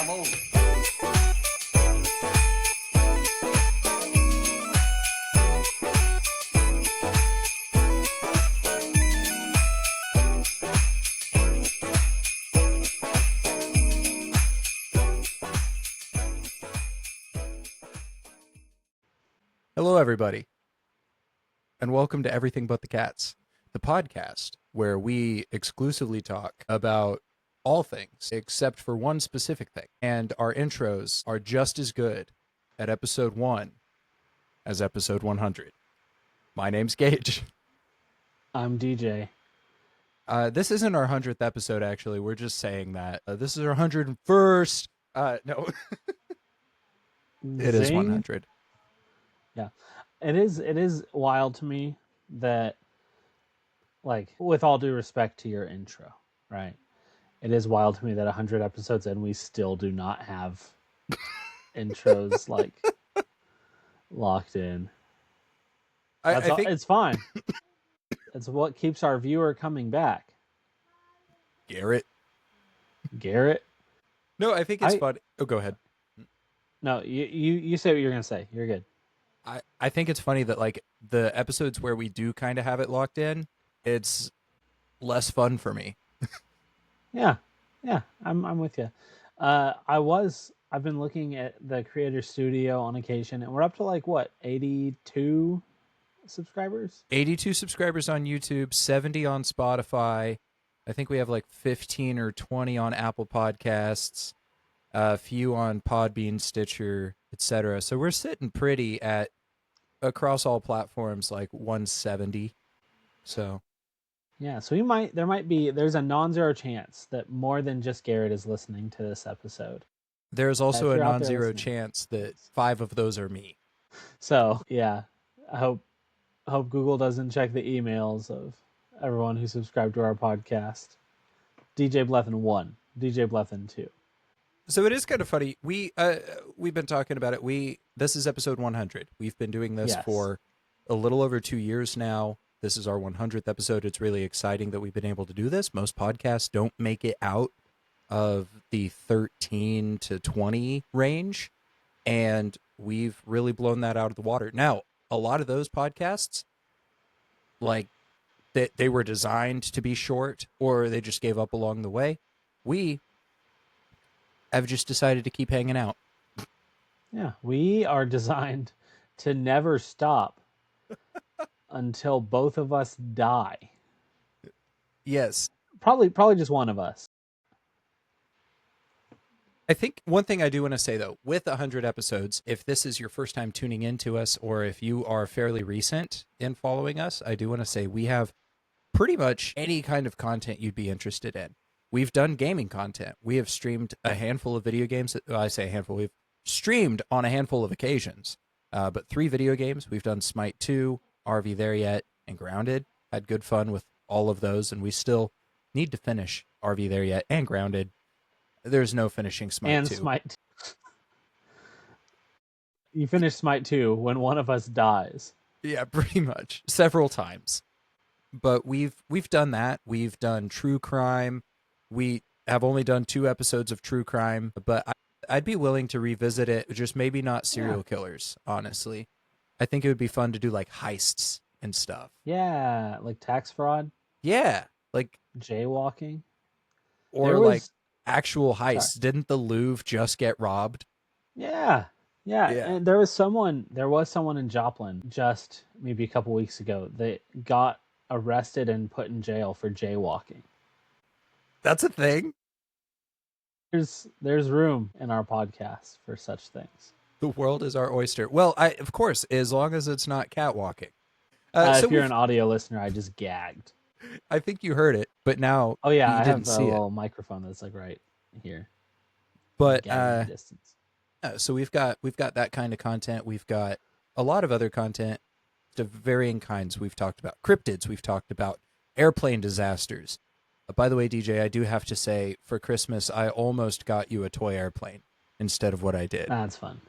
devil. Hello, everybody, and welcome to Everything But the Cats, the podcast where we exclusively talk about all things except for one specific thing. And our intros are just as good at episode 1 as episode 100. My name's Gage. I'm DJ. This isn't our 100th episode, actually. We're just saying that. This is our 101st. No, it is Zing. 100. Yeah, it is wild to me that, like, with all due respect to your intro, right? It is wild to me that 100 episodes and we still do not have intros like locked in. I think it's fine. It's what keeps our viewer coming back. Garrett. No, I think it's fun. Oh, go ahead. No, you say what you're gonna say. You're good. I think it's funny that, like, the episodes where we do kind of have it locked in, it's less fun for me. Yeah, I'm with you. I've been looking at the Creator Studio on occasion, and we're up to, like, what, 82 subscribers? 82 subscribers on YouTube, 70 on Spotify. I think we have like 15 or 20 on Apple Podcasts, a few on Podbean, Stitcher, etc. So we're sitting pretty at, across all platforms, like 170. So Yeah, so there's a non-zero chance that more than just Garrett is listening to this episode. there's also a If you're out there non-zero listening. chance that 5 of those are me. So yeah, I hope Google doesn't check the emails of everyone who subscribed to our podcast. DJ Blethen 1, DJ Blethen 2. So it is kind of funny. We've been talking about it. This is episode 100. We've been doing this Yes. for a little over 2 years now. This is our 100th episode. It's really exciting that we've been able to do this. Most podcasts don't make it out of the 13 to 20 range, and we've really blown that out of the water. Now, a lot of those podcasts, like, they were designed to be short, or they just gave up along the way. We have just decided to keep hanging out. Yeah, we are designed to never stop until both of us die. Yes. Probably just one of us. I think one thing I do want to say, though, with 100 episodes, if this is your first time tuning into us, or if you are fairly recent in following us, I do want to say we have pretty much any kind of content you'd be interested in. We've done gaming content. We have streamed a handful of video games. I say a handful. We've streamed on a handful of occasions, but 3 video games. We've done Smite 2, RV There Yet, and Grounded. Had good fun with all of those, and we still need to finish RV There Yet and Grounded. There's no finishing Smite And 2. Smite. You finish Smite 2 when one of us dies. Yeah, pretty much. Several times. But we've done that. We've done true crime. We have only done 2 episodes of true crime, but I'd be willing to revisit it, just maybe not serial killers, honestly. I think it would be fun to do, like, heists and stuff. Yeah, like tax fraud, Yeah, like, jaywalking. or like actual heists. Didn't the Louvre just get robbed? Yeah. And there was someone in Joplin just maybe a couple weeks ago that got arrested and put in jail for jaywalking. That's a thing. There's room in our podcast for such things. The world is our oyster. Well, of course, as long as it's not catwalking. If you're an audio listener, I just gagged. I think you heard it, but now Oh yeah, you I didn't have a see little microphone that's like right here. But Gagging distance. so we've got that kind of content. We've got a lot of other content of varying kinds. We've talked about cryptids. We've talked about airplane disasters. By the way, DJ, I do have to say, for Christmas, I almost got you a toy airplane instead of what I did. That's fun.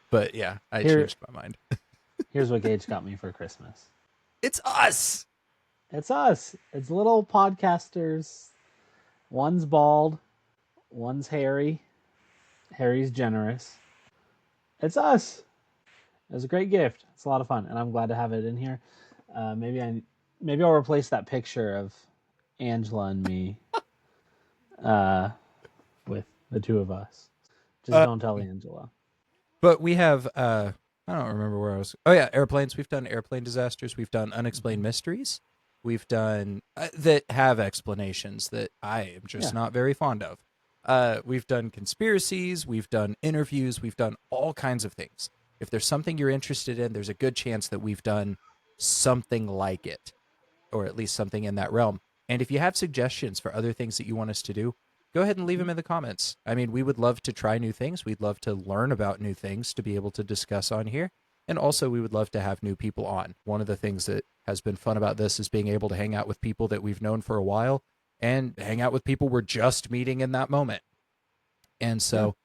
But yeah, I changed my mind. Here's what Gage got me for Christmas. It's us. It's us. It's little podcasters. One's bald. One's Harry. Harry's generous. It's us. It was a great gift. It's a lot of fun, and I'm glad to have it in here. Maybe I'll replace that picture of Angela and me uh, with the two of us. Just Uh, don't tell Angela. but we have I don't remember where I was. Oh yeah, airplanes. We've done airplane disasters. We've done unexplained mysteries. We've done that have explanations that I am just Yeah. not very fond of. We've done conspiracies. We've done interviews. We've done all kinds of things. If there's something you're interested in, there's a good chance that we've done something like it, or at least something in that realm. And if you have suggestions for other things that you want us to do, go ahead and leave them in the comments. I mean, we would love to try new things. We'd love to learn about new things to be able to discuss on here. And also, we would love to have new people on. One of the things that has been fun about this is being able to hang out with people that we've known for a while and hang out with people we're just meeting in that moment. And so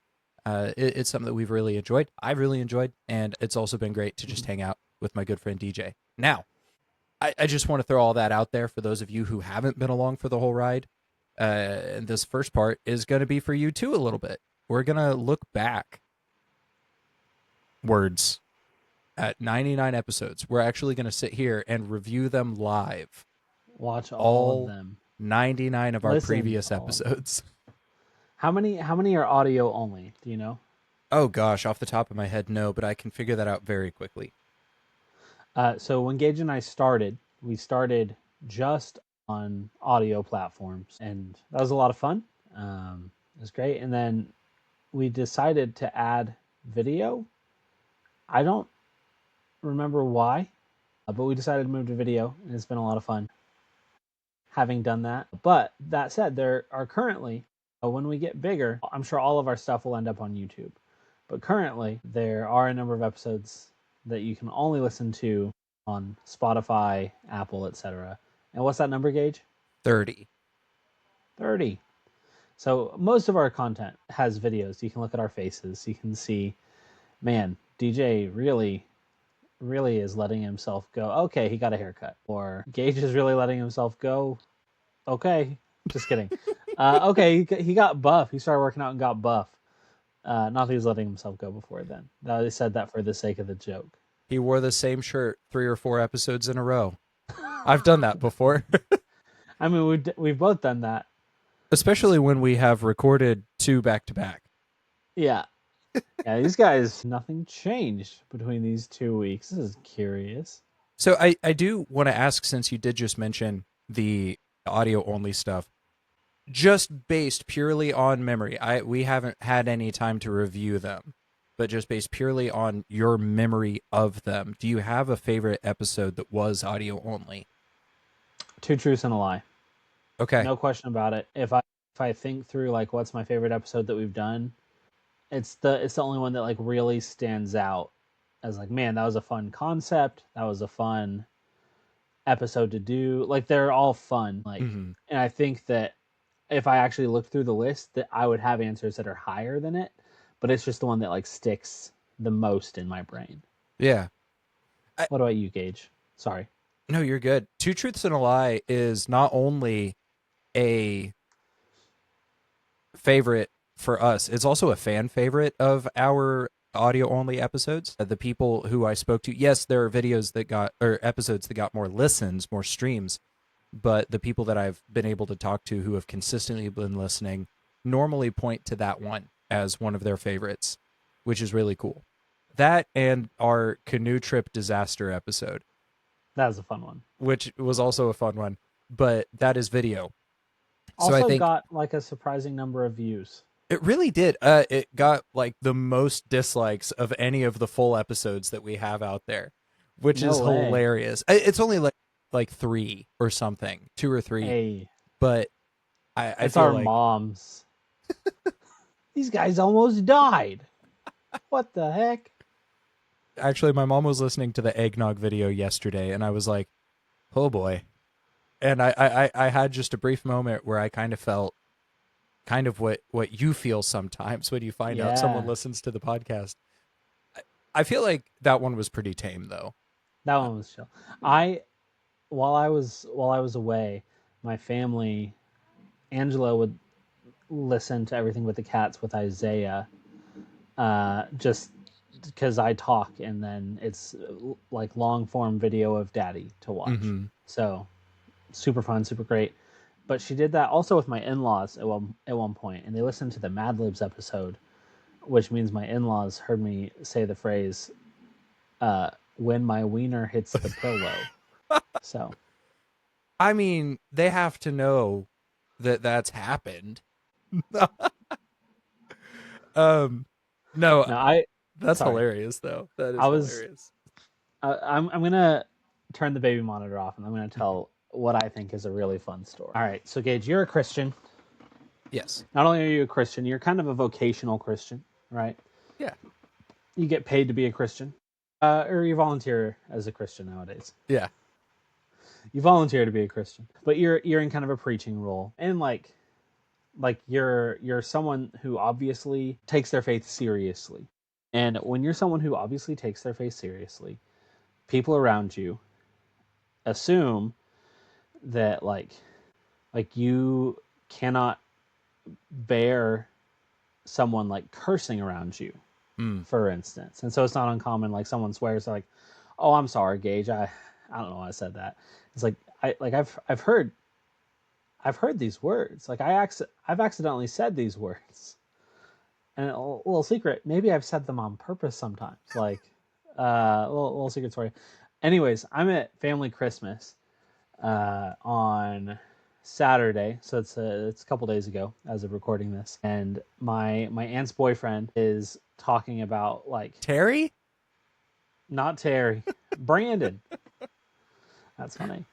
it's something that we've really enjoyed. I've really enjoyed. And it's also been great to just hang out with my good friend DJ. Now, I just want to throw all that out there for those of you who haven't been along for the whole ride. And this first part is going to be for you too a little bit. We're going to look back words at 99 episodes. We're actually going to sit here and review them live. Watch all of All them. 99 of our Listen previous to all of them. episodes. How many are audio only? Do you know? Oh gosh, off the top of my head, no, but I can figure that out very quickly. So when Gage and I started, we started just on audio platforms, and that was a lot of fun. It was great. And then we decided to add video. I don't remember why, but we decided to move to video, and it's been a lot of fun having done that. But that said, there are currently, when we get bigger, I'm sure all of our stuff will end up on YouTube. But currently, there are a number of episodes that you can only listen to on Spotify, Apple, etc. And what's that number, Gage? 30. 30. So most of our content has videos. You can look at our faces. You can see, man, DJ really is letting himself go. Okay, he got a haircut. Or Gage is really letting himself go. Okay, just kidding. Okay, he got buff. He started working out and got buff. Not that he was letting himself go before then. I said that for the sake of the joke. He wore the same shirt 3 or 4 episodes in a row. I've done that before. I mean, we've both done that. Especially when we have recorded 2 back to back. Yeah. Yeah, these guys, nothing changed between these 2 weeks. This is curious. So I do want to ask, since you did just mention the audio only stuff, just based purely on memory. We haven't had any time to review them, but just based purely on your memory of them, do you have a favorite episode that was audio only? 2 truths and a lie. Okay. No question about it. If I think through like what's my favorite episode that we've done, it's the only one that like really stands out as like, man, that was a fun concept. That was a fun episode to do. Like they're all fun. Like, and I think that if I actually looked through the list, that I would have answers that are higher than it, but it's just the one that like sticks the most in my brain. Yeah. What about you, Gage? Sorry. No, you're good. 2 Truths and a Lie is not only a favorite for us, it's also a fan favorite of our audio only episodes. The people who I spoke to, yes, there are videos that got, or episodes that got more listens, more streams, but the people that I've been able to talk to who have consistently been listening normally point to that one as one of their favorites, which is really cool. That and our canoe trip disaster episode. That was a fun one. Which was also a fun one, but that is video. Also so I think got like a surprising number of views. It really did. It got like the most dislikes of any of the full episodes that we have out there, which is hilarious. It's only like 3 or something, 2 or 3. Hey, but I it's feel our like moms. These guys almost died. What the heck? Actually, my mom was listening to the eggnog video yesterday, and I was like, "Oh boy!" And I had just a brief moment where I kind of felt kind of what you feel sometimes when you find out someone listens to the podcast. I feel like that one was pretty tame, though. That one was chill. While I was away, my family, Angela would listen to Everything with the Cats with Isaiah, just because I talk, and then it's like long form video of Daddy to watch. Mm-hmm. So super fun, super great. But she did that also with my in-laws at one point, and they listened to the Mad Libs episode, which means my in-laws heard me say the phrase, "When my wiener hits the pillow." So, I mean, they have to know that that's happened. um, no, no, that's sorry, hilarious though. That is I was, hilarious. I'm gonna turn the baby monitor off, and I'm gonna tell what I think is a really fun story. All right, so Gage, you're a Christian. Yes. Not only are you a Christian, you're kind of a vocational Christian, right? Yeah. You get paid to be a Christian, or you volunteer as a Christian nowadays. Yeah. You volunteer to be a Christian, but you're in kind of a preaching role, and like you're someone who obviously takes their faith seriously. And when you're someone who obviously takes their faith seriously, people around you assume that like you cannot bear someone like cursing around you, Mm. for instance. And so it's not uncommon, like someone swears like, "Oh, I'm sorry, Gage. I don't know why I said that." It's like I've heard these words. Like I've accidentally said these words. And a little secret, maybe I've said them on purpose sometimes. Like little secret story. Anyways, I'm at family Christmas on Saturday, so it's a couple days ago as of recording this, and my aunt's boyfriend is talking about like Terry? not Terry, Brandon. That's funny.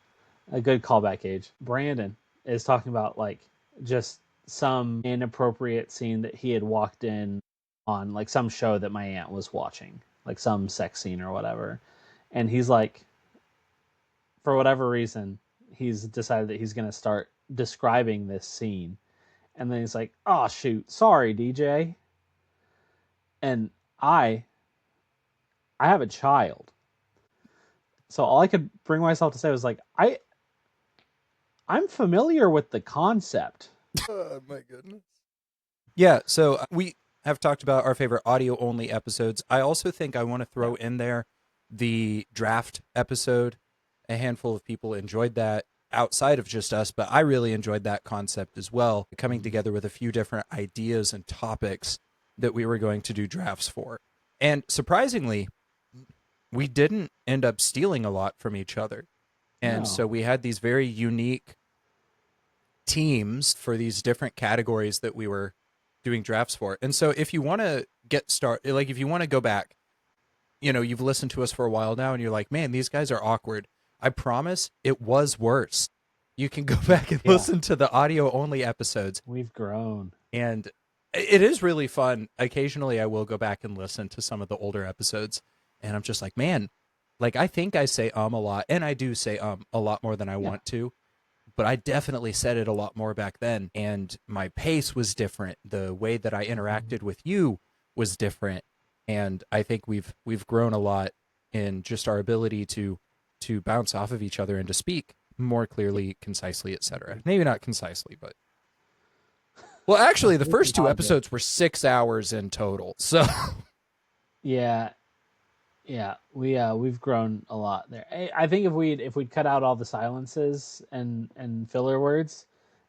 A good callback, Age. Brandon is talking about like just some inappropriate scene that he had walked in on, like some show that my aunt was watching, like some sex scene or whatever. And he's like, for whatever reason, he's decided that he's going to start describing this scene. And then he's like, "Oh shoot, sorry, DJ." And I have a child. So all I could bring myself to say was like, I'm familiar with the concept. Oh my goodness. Yeah, so we have talked about our favorite audio only episodes. I also think I want to throw in there the draft episode. A handful of people enjoyed that outside of just us, but I really enjoyed that concept as well, coming together with a few different ideas and topics that we were going to do drafts for. And surprisingly, we didn't end up stealing a lot from each other. And No. so we had these very unique teams for these different categories that we were doing drafts for. And so if you want to get started, like if you want to go back, you know, you've listened to us for a while now and you're like, man, these guys are awkward. I promise it was worse. You can go back and listen to the audio only episodes. We've grown. And it is really fun. Occasionally I will go back and listen to some of the older episodes and I'm just like, man, like I think I say a lot, and I do say a lot more than I want to. But I definitely said it a lot more back then, and my pace was different. The way that I interacted with you was different, and I think we've grown a lot in just our ability to bounce off of each other and to speak more clearly, concisely, etc. Maybe not concisely, but well, actually, the first two episodes were 6 hours in total. So yeah, we've grown a lot there. I think if we'd cut out all the silences and filler words,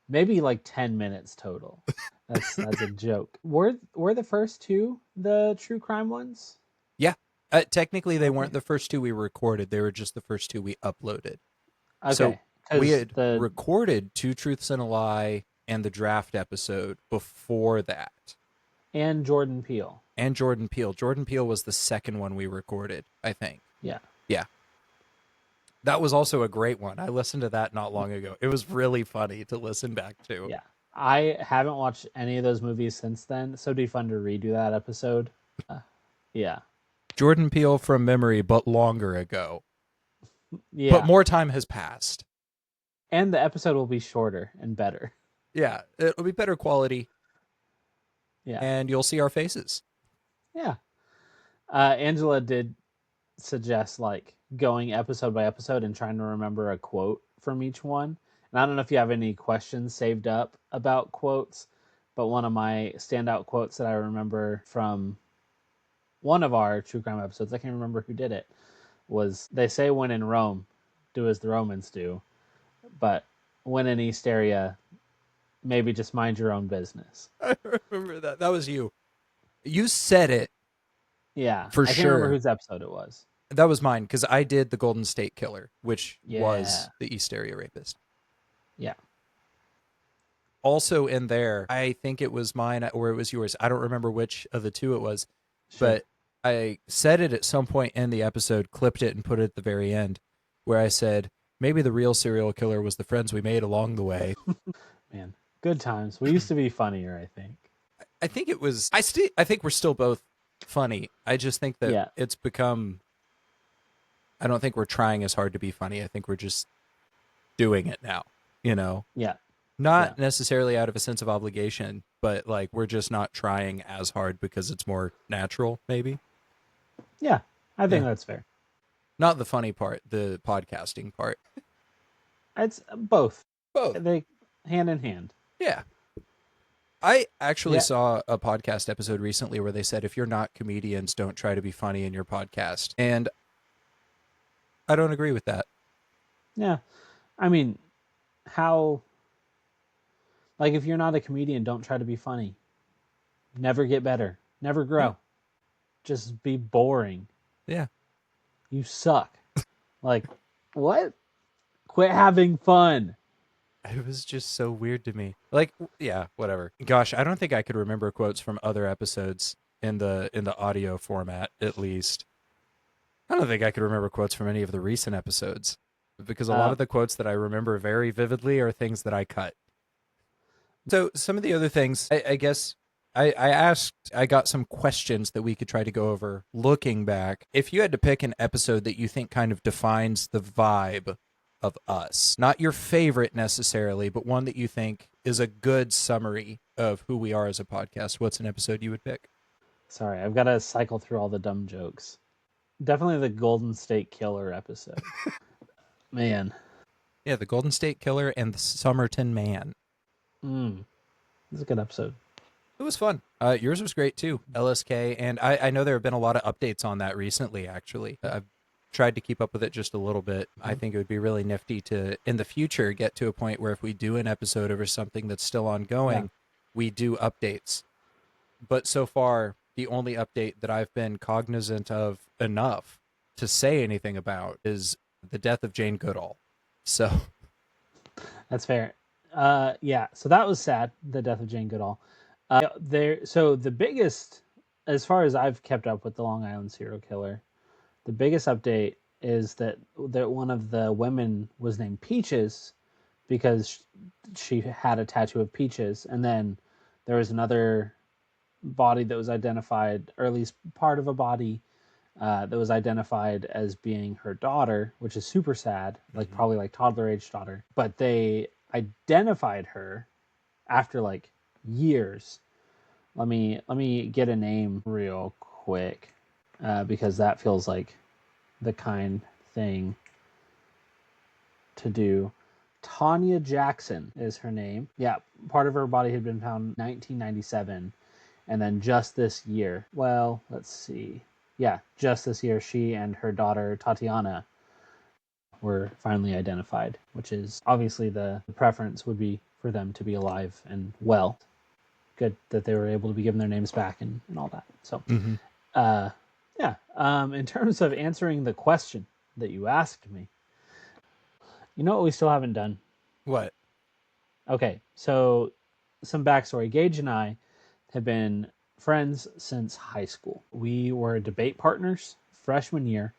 maybe like 10 minutes total. That's a joke. Were the first two the true crime ones? yeah, technically they weren't the first two we recorded. They were just the first two we uploaded. Okay, so we had recorded Two Truths and a Lie and the draft episode before that. And Jordan Peele. Jordan Peele was the second one we recorded, I think. Yeah. That was also a great one. I listened to that not long ago. It was really funny to listen back to. Yeah. I haven't watched any of those movies since then, so it'd be fun to redo that episode. Yeah. Jordan Peele from memory, but longer ago. Yeah. But more time has passed. And the episode will be shorter and better. Yeah, it'll be better quality. Yeah. And you'll see our faces. Yeah. Angela did suggest like going episode by episode and trying to remember a quote from each one. And I don't know if you have any questions saved up about quotes, but one of my standout quotes that I remember from one of our true crime episodes, I can't remember who did it, was they say when in Rome, do as the Romans do, but when in East area, maybe just mind your own business. I remember that. That was you. You said it Yeah, for I can't remember sure. whose episode it was. That was mine because I did the Golden State Killer, which Yeah, was the East Area Rapist. yeah, Also in there, I think it was mine or it was yours. I don't remember which of the two it was, sure. but I said it at some point in the episode, clipped it, and put it at the very end, where I said maybe the real serial killer was the friends we made along the way. Man, good times. We used to be funnier, I think. I think it was. I think we're still both funny. I just think that Yeah, it's become. I don't think we're trying as hard to be funny. I think we're just doing it now. You know, yeah, yeah, not necessarily out of a sense of obligation, but like we're just not trying as hard because it's more natural. Maybe yeah. I think yeah. that's fair. Not the funny part, the podcasting part. It's both. Both. They hand in hand. Yeah. I actually Yeah, saw a podcast episode recently where they said if you're not comedians, don't try to be funny in your podcast. And I don't agree with that. yeah. I mean, how? Like, if you're not a comedian, don't try to be funny. Never get better. Never Yeah. grow. Just be boring. Yeah. You suck. Like, what? Quit having fun. It was just so weird to me. Like, yeah, whatever. Gosh, I don't think I could remember quotes from other episodes in the audio format, at least. I don't think I could remember quotes from any of the recent episodes because a lot Uh, of the quotes that I remember very vividly are things that I cut. So some of the other things, I guess I got some questions that we could try to go over looking back. If you had to pick an episode that you think kind of defines the vibe of us, not your favorite necessarily, but one that you think is a good summary of who we are as a podcast, what's an episode you would pick? Sorry, I've got to cycle through all the dumb jokes. Definitely the Golden State Killer episode. Man, Yeah, the Golden State Killer and the Somerton Man. it's a good episode. It was fun. Yours was great too, LSK, and I know there have been a lot of updates on that recently. Actually, I've tried to keep up with it just a little bit. I think it would be really nifty to, in the future, get to a point where if we do an episode over something that's still ongoing, Yeah. we do updates. But so far, the only update that I've been cognizant of enough to say anything about is the death of Jane Goodall. So, That's fair. Yeah, so that was sad, the death of Jane Goodall. So the biggest, as far as I've kept up with the Long Island serial killer, the biggest update is that one of the women was named Peaches because she had a tattoo of peaches, and then there was another body that was identified, or at least part of a body that was identified as being her daughter, which is super sad, like probably like toddler age daughter. But they identified her after like years. Let me get a name real quick because that feels like the kind thing to do. Tanya Jackson is her name. Yeah, part of her body had been found in 1997, and then just this year. Well, let's see. Yeah, just this year, she and her daughter Tatiana were finally identified, which is obviously the preference would be for them to be alive and well. Good that they were able to be given their names back and all that. So, yeah. In terms of answering the question that you asked me, you know what we still haven't done? what? Okay, so some backstory. Gage and I have been friends since high school. We were debate partners freshman year,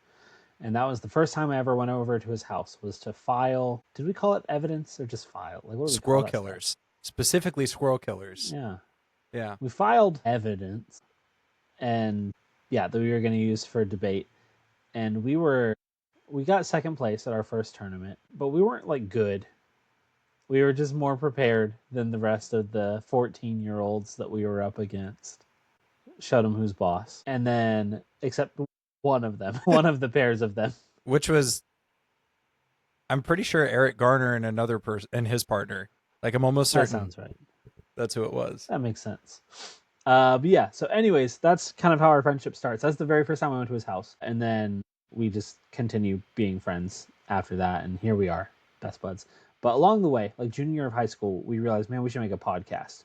and that was the first time I ever went over to his house was to file. Did we call it evidence or just file? Like what do we call Squirrel that killers, stuff? specifically squirrel killers. Yeah, Yeah. we filed evidence, and yeah, that we were going to use for debate. And we got second place at our first tournament, but we weren't like good. We were just more prepared than the rest of the 14-year-olds that we were up against. Showed them who's boss. And then, except one of them, one of the pairs of them. Which was, I'm pretty sure Eric Garner and another person and his partner. Like I'm almost That certain sounds right. That's who it was. That makes sense. But yeah, so anyways, that's kind of how our friendship starts. That's the very first time I went to his house. And then we just continue being friends after that. And here we are, best buds. But along the way, like junior year of high school, we realized, man, we should make a podcast.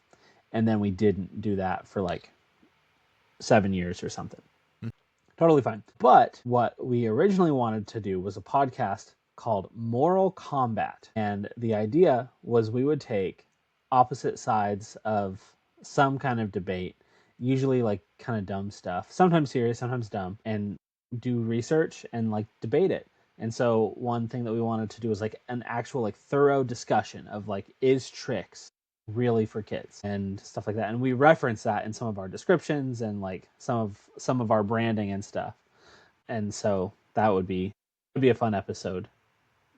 And then we didn't do that for like 7 years or something. Totally fine. But what we originally wanted to do was a podcast called Moral Combat. And the idea was we would take opposite sides of some kind of debate, usually like kind of dumb stuff, sometimes serious, sometimes dumb, and do research and like debate it. And so one thing that we wanted to do was like an actual like thorough discussion of like, is tricks really for kids and stuff like that. And we reference that in some of our descriptions and like some of our branding and stuff. And so that would be a fun episode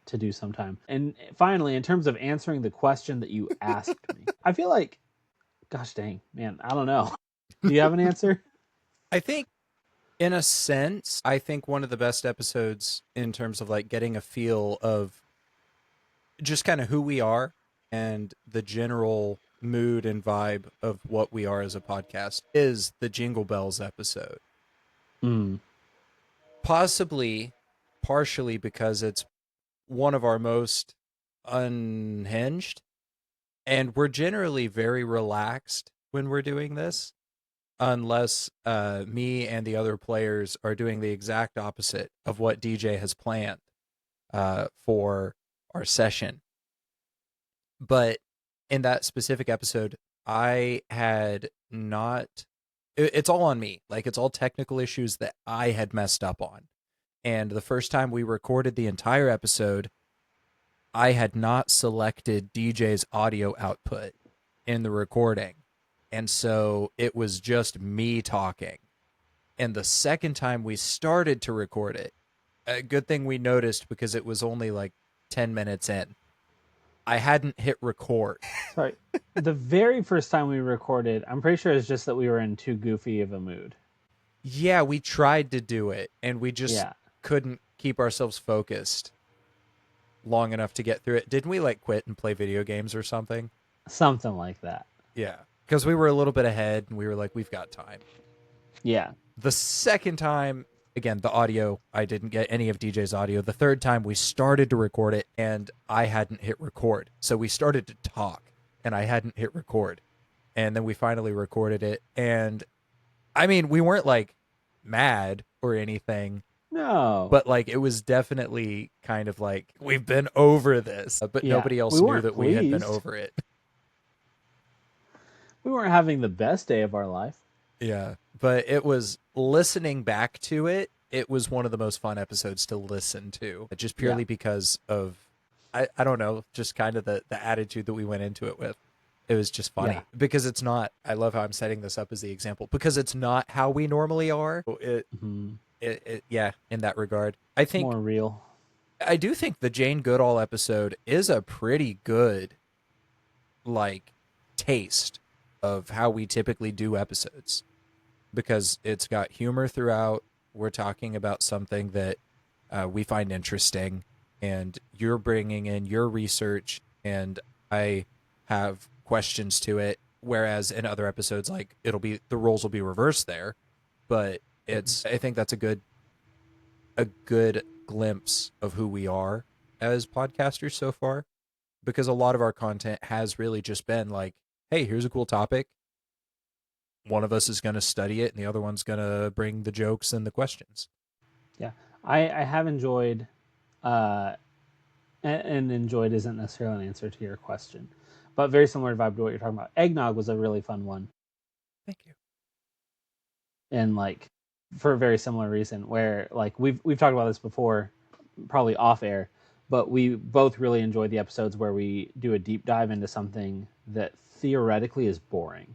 to do sometime. And finally, in terms of answering the question that you asked me, I feel like, gosh dang, man, I don't know. Do you have an answer? I think, in a sense, I think one of the best episodes in terms of like getting a feel of just kind of who we are and the general mood and vibe of what we are as a podcast is the Jingle Bells episode. Possibly, partially because it's one of our most unhinged, and we're generally very relaxed when we're doing this, unless me and the other players are doing the exact opposite of what DJ has planned for our session. But in that specific episode, I had not. It's all on me. Like, it's all technical issues that I had messed up on. And the first time we recorded the entire episode, I had not selected DJ's audio output in the recording. And so it was just me talking. And the second time we started to record it, a good thing we noticed because it was only like 10 minutes in, I hadn't hit record. Sorry. The very first time we recorded, I'm pretty sure it's just that we were in too goofy of a mood. Yeah, we tried to do it, and we just couldn't keep ourselves focused long enough to get through it. Didn't we like quit and play video games or something? Something like that. Yeah, because we were a little bit ahead, and we were like, we've got time. Yeah. The second time, again, the audio, I didn't get any of DJ's audio. The third time, we started to record it, and I hadn't hit record. So we started to talk, and I hadn't hit record. And then we finally recorded it. And, I mean, we weren't, like, mad or anything. No. But, like, it was definitely kind of like, we've been over this. But nobody else knew that we had been over it. We weren't having the best day of our life. Yeah, but it was, listening back to it, it was one of the most fun episodes to listen to, just purely because of, I don't know, just kind of the attitude that we went into it with. It was just funny because it's not, I love how I'm setting this up as the example, because it's not how we normally are. Yeah, in that regard. I think more real. I do think the Jane Goodall episode is a pretty good, like, taste of how we typically do episodes, because it's got humor throughout. We're talking about something that we find interesting, and you're bringing in your research, and I have questions to it. Whereas in other episodes, like, it'll be, the roles will be reversed there, but it's, I think that's a good glimpse of who we are as podcasters so far, because a lot of our content has really just been like, hey, here's a cool topic. One of us is going to study it, and the other one's going to bring the jokes and the questions. Yeah, I have enjoyed, and enjoyed isn't necessarily an answer to your question, but very similar vibe to what you're talking about. Eggnog was a really fun one. Thank you. And like, for a very similar reason, where like we've talked about this before, probably off air, but we both really enjoy the episodes where we do a deep dive into something that theoretically is boring.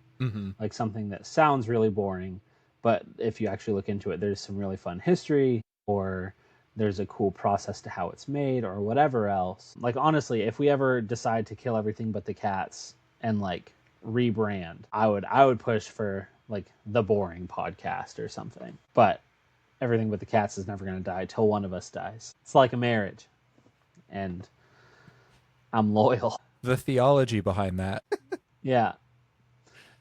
Like something that sounds really boring, but if you actually look into it, there's some really fun history, or there's a cool process to how it's made, or whatever else. Like, honestly, if we ever decide to kill everything but the cats and like rebrand, I would push for like the boring podcast or something. But everything but the cats is never going to die till one of us dies. It's like a marriage, and I'm loyal. The theology behind that. Yeah.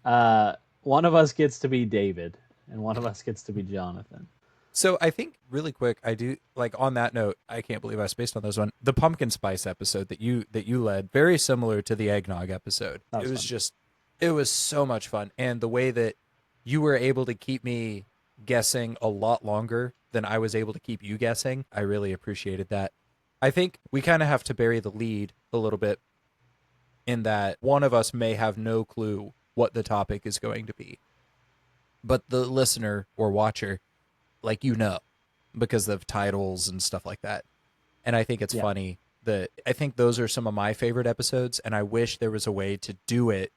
One of us gets to be David, and one of us gets to be Jonathan. So I think really quick, I do like on that note, I can't believe I spaced on this one. The pumpkin spice episode that you led, very similar to the eggnog episode. That It was was fun. just it was so much fun. And the way that you were able to keep me guessing a lot longer than I was able to keep you guessing, I really appreciated that. I think we kind of have to bury the lead a little bit in that one of us may have no clue what the topic is going to be. But the listener or watcher, like because of titles and stuff like that. And I think it's Yeah. funny that I think those are some of my favorite episodes, and I wish there was a way to do it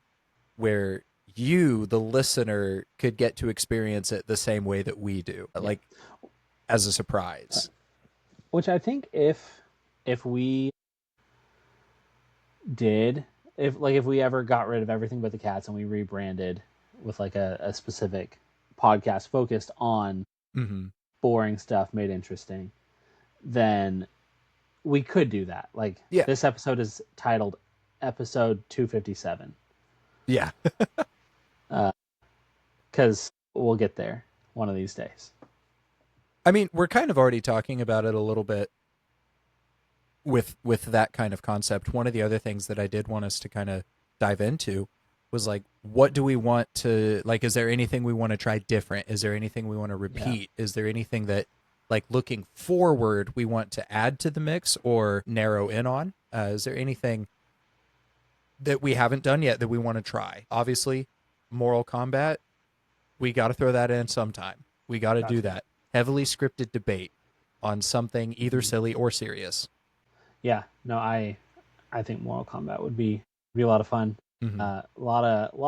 where you, the listener, could get to experience it the same way that we do, Yeah. like as a surprise. Which I think if we did, if we ever got rid of everything but the cats and we rebranded with like a specific podcast focused on Mm-hmm. boring stuff made interesting, then we could do that. Like Yeah, this episode is titled episode 257. yeah. Because we'll get there one of these days. I mean, we're kind of already talking about it a little bit with that kind of concept. One of the other things that I did want us to kind of dive into was like, what do we want to like? Is there anything we want to try different? Is there anything we want to repeat? Is there anything that, like, looking forward, we want to add to the mix or narrow in on? Is there anything that we haven't done yet that we want to try? Obviously, moral combat, we got to throw that in sometime. We got to do that. Heavily scripted debate on something either silly or serious. Yeah, no, I think Mortal Kombat would be a lot of fun. Mm-hmm. A lot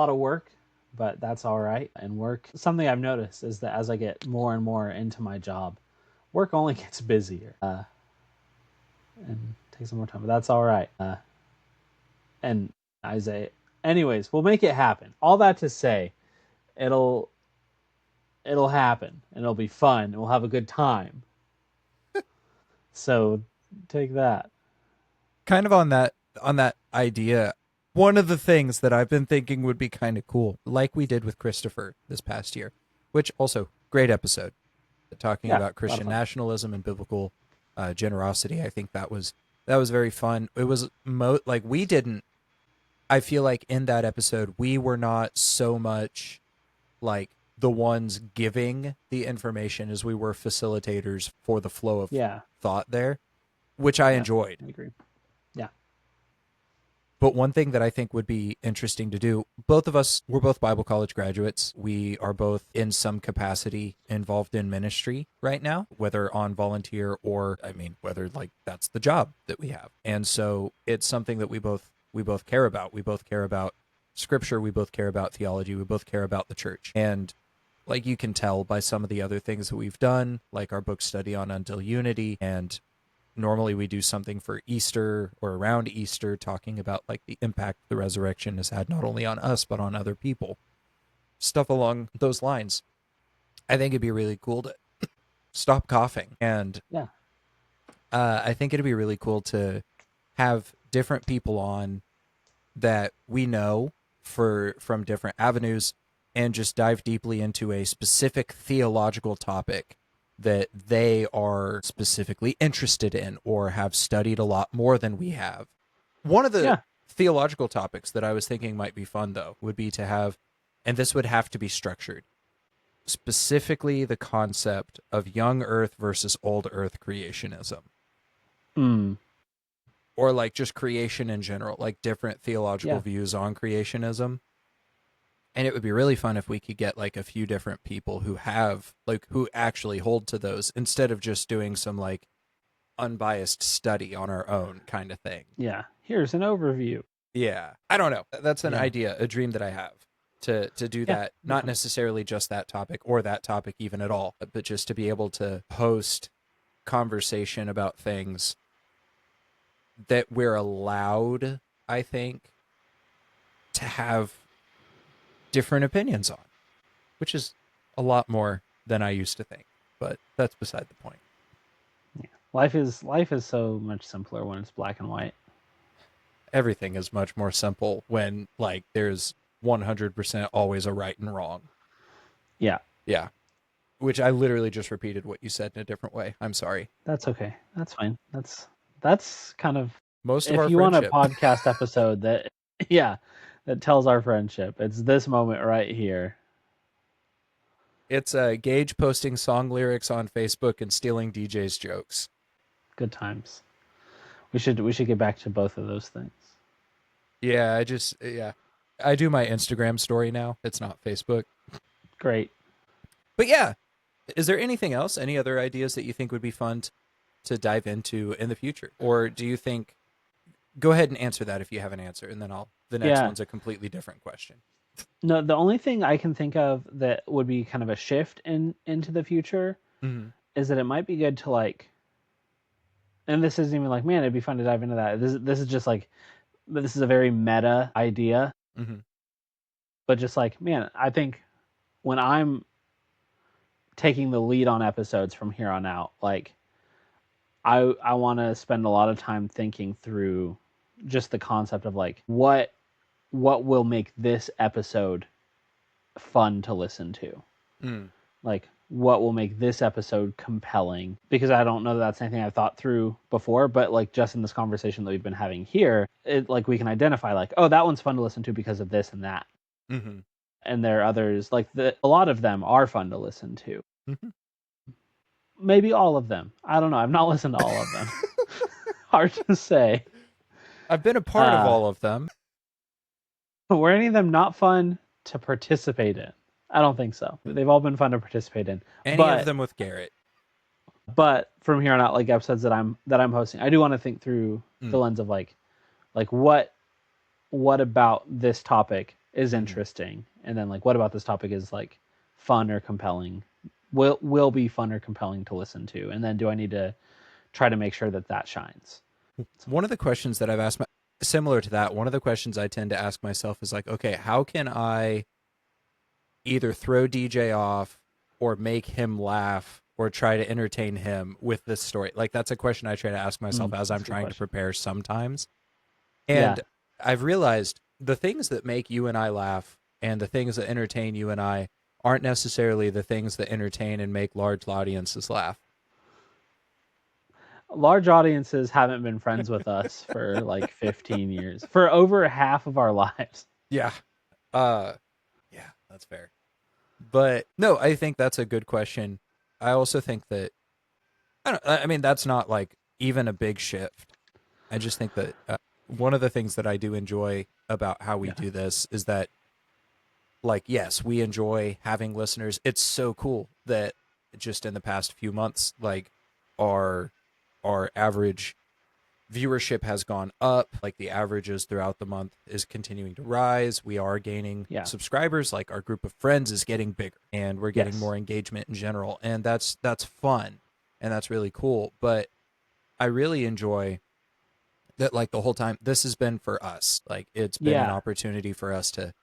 of work, but that's all right. And work, something I've noticed is that as I get more and more into my job, work only gets busier and takes some more time. But that's all right. And Isaiah, anyways, we'll make it happen. All that to say, it'll happen and it'll be fun. And we'll have a good time. So take that. Kind of on that idea, one of the things that I've been thinking would be kind of cool, like we did with Christopher this past year, which also great episode, talking about Christian nationalism and biblical generosity. I think that was very fun. It was like we didn't. I feel like in that episode we were not so much like the ones giving the information as we were facilitators for the flow of thought there, which I enjoyed. I agree. Yeah. But one thing that I think would be interesting to do, both of us, we're both Bible college graduates. We are both in some capacity involved in ministry right now, whether on volunteer or, I mean, whether like that's the job that we have. And so it's something that we both care about. We both care about scripture. We both care about theology. We both care about the church. And like you can tell by some of the other things that we've done, like our book study on Until Unity, and normally we do something for Easter or around Easter talking about like the impact the resurrection has had not only on us but on other people. Stuff along those lines. I think it'd be really cool to stop coughing. And I think it'd be really cool to have different people on that we know from different avenues and just dive deeply into a specific theological topic that they are specifically interested in or have studied a lot more than we have. One of the theological topics that I was thinking might be fun, though, would be to have, and this would have to be structured, specifically the concept of young earth versus old earth creationism. Or like just creation in general, like different theological views on creationism. And it would be really fun if we could get like a few different people who have like who actually hold to those instead of just doing some like unbiased study on our own kind of thing. Yeah. Here's an overview. Yeah. I don't know. That's an idea, a dream that I have to do that. Not necessarily just that topic or that topic even at all, but just to be able to host conversation about things that we're allowed, I think, to have different opinions on, which is a lot more than I used to think, but that's beside the point. Yeah. Life is so much simpler when it's black and white. Everything is much more simple when like there's 100% always a right and wrong. Yeah. Yeah. Which I literally just repeated what you said in a different way. I'm sorry. That's okay. That's fine. That's kind of, Most of if our you want a friendship. podcast episode that yeah, that tells our friendship, it's this moment right here. It's Gage posting song lyrics on Facebook and stealing DJ's jokes. Good times. We should get back to both of those things. Yeah, I do my Instagram story now. It's not Facebook. Great. But yeah, is there anything else? Any other ideas that you think would be fun to dive into in the future? Or do you think, go ahead and answer that if you have an answer, and then the next Yeah. one's a completely different question. No, the only thing I can think of that would be kind of a shift into the future Mm-hmm. is that it might be good to like, and this isn't even like, man, it'd be fun to dive into that. This is just like, this is a very meta idea, Mm-hmm. but just like, man, I think when I'm taking the lead on episodes from here on out, like I want to spend a lot of time thinking through just the concept of like what will make this episode fun to listen to. Mm. Like what will make this episode compelling, because I don't know that that's anything I've thought through before, but like just in this conversation that we've been having here, it like we can identify like, oh, that one's fun to listen to because of this and that. Mm-hmm. And there are others like a lot of them are fun to listen to. Mm-hmm. Maybe all of them. I don't know. I've not listened to all of them. Hard to say. I've been a part of all of them. Were any of them not fun to participate in? I don't think so. They've all been fun to participate in. Any of them with Garrett. But from here on out, like episodes that I'm hosting, I do want to think through the lens of like what about this topic is interesting, and then like what about this topic is like fun or compelling, will be fun or compelling to listen to, and then do I need to try to make sure that shines? One of the questions that I've asked, similar to that, one of the questions I tend to ask myself is like, okay, how can I either throw DJ off or make him laugh or try to entertain him with this story? Like that's a question I try to ask myself as I'm trying to prepare sometimes. And I've realized the things that make you and I laugh and the things that entertain you and I aren't necessarily the things that entertain and make large audiences laugh. Large audiences haven't been friends with us for like 15 years, for over half of our lives. Yeah. Yeah, that's fair. But no, I think that's a good question. I also think that, I mean, that's not like even a big shift. I just think that one of the things that I do enjoy about how we do this is that, like, yes, we enjoy having listeners. It's so cool that just in the past few months, like, our average viewership has gone up. Like the averages throughout the month is continuing to rise. We are gaining subscribers. Like our group of friends is getting bigger, and we're getting more engagement in general. And that's fun, and that's really cool. But I really enjoy that, like, the whole time this has been for us. Like it's been an opportunity for us to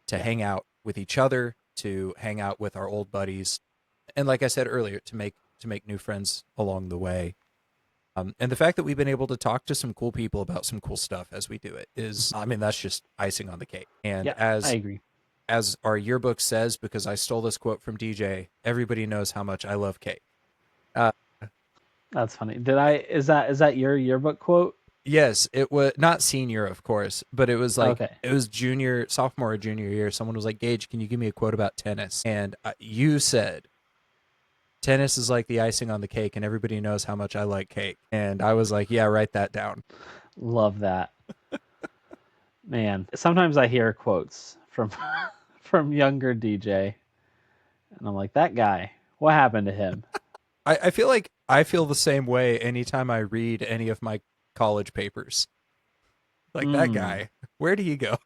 hang out with each other, to hang out with our old buddies, and like I said earlier, to make new friends along the way. And the fact that we've been able to talk to some cool people about some cool stuff as we do it is, I mean, that's just icing on the cake. And as I agree. As our yearbook says, because I stole this quote from DJ, everybody knows how much I love cake. That's funny. Is that your yearbook quote? Yes, it was not senior, of course, but it was like, it was sophomore or junior year. Someone was like, Gage, can you give me a quote about tennis? And you said, tennis is like the icing on the cake, and everybody knows how much I like cake. And I was like, yeah, write that down. Love that. Man, sometimes I hear quotes from younger DJ, and I'm like, that guy, what happened to him? I feel like I feel the same way anytime I read any of my college papers. Like, that guy, where did he go?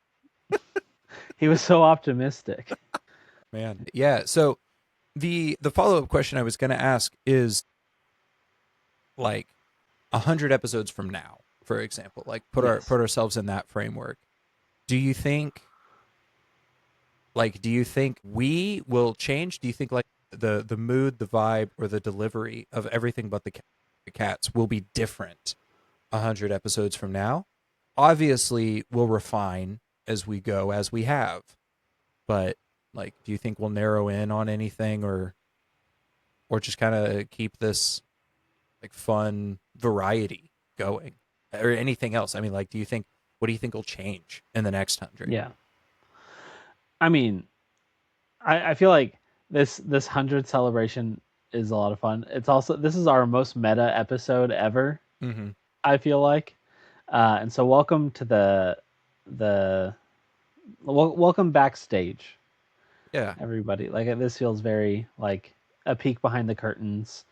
He was so optimistic. Man, yeah. So the follow-up question I was going to ask is, like, 100 episodes from now, for example, like put ourselves in that framework. Do you think we will change? Do you think like the mood, the vibe, or the delivery of everything but the cats will be different 100 episodes from now? Obviously, we'll refine as we go, as we have. But like, do you think we'll narrow in on anything, or just kind of keep this like fun variety going, or anything else? I mean, like, what do you think will change in the next 100? Yeah. I mean, I feel like this 100 celebration is a lot of fun. It's also, this is our most meta episode ever, Mm-hmm. I feel like. And so welcome to the welcome backstage, Yeah. everybody. Like, this feels very like a peek behind the curtains.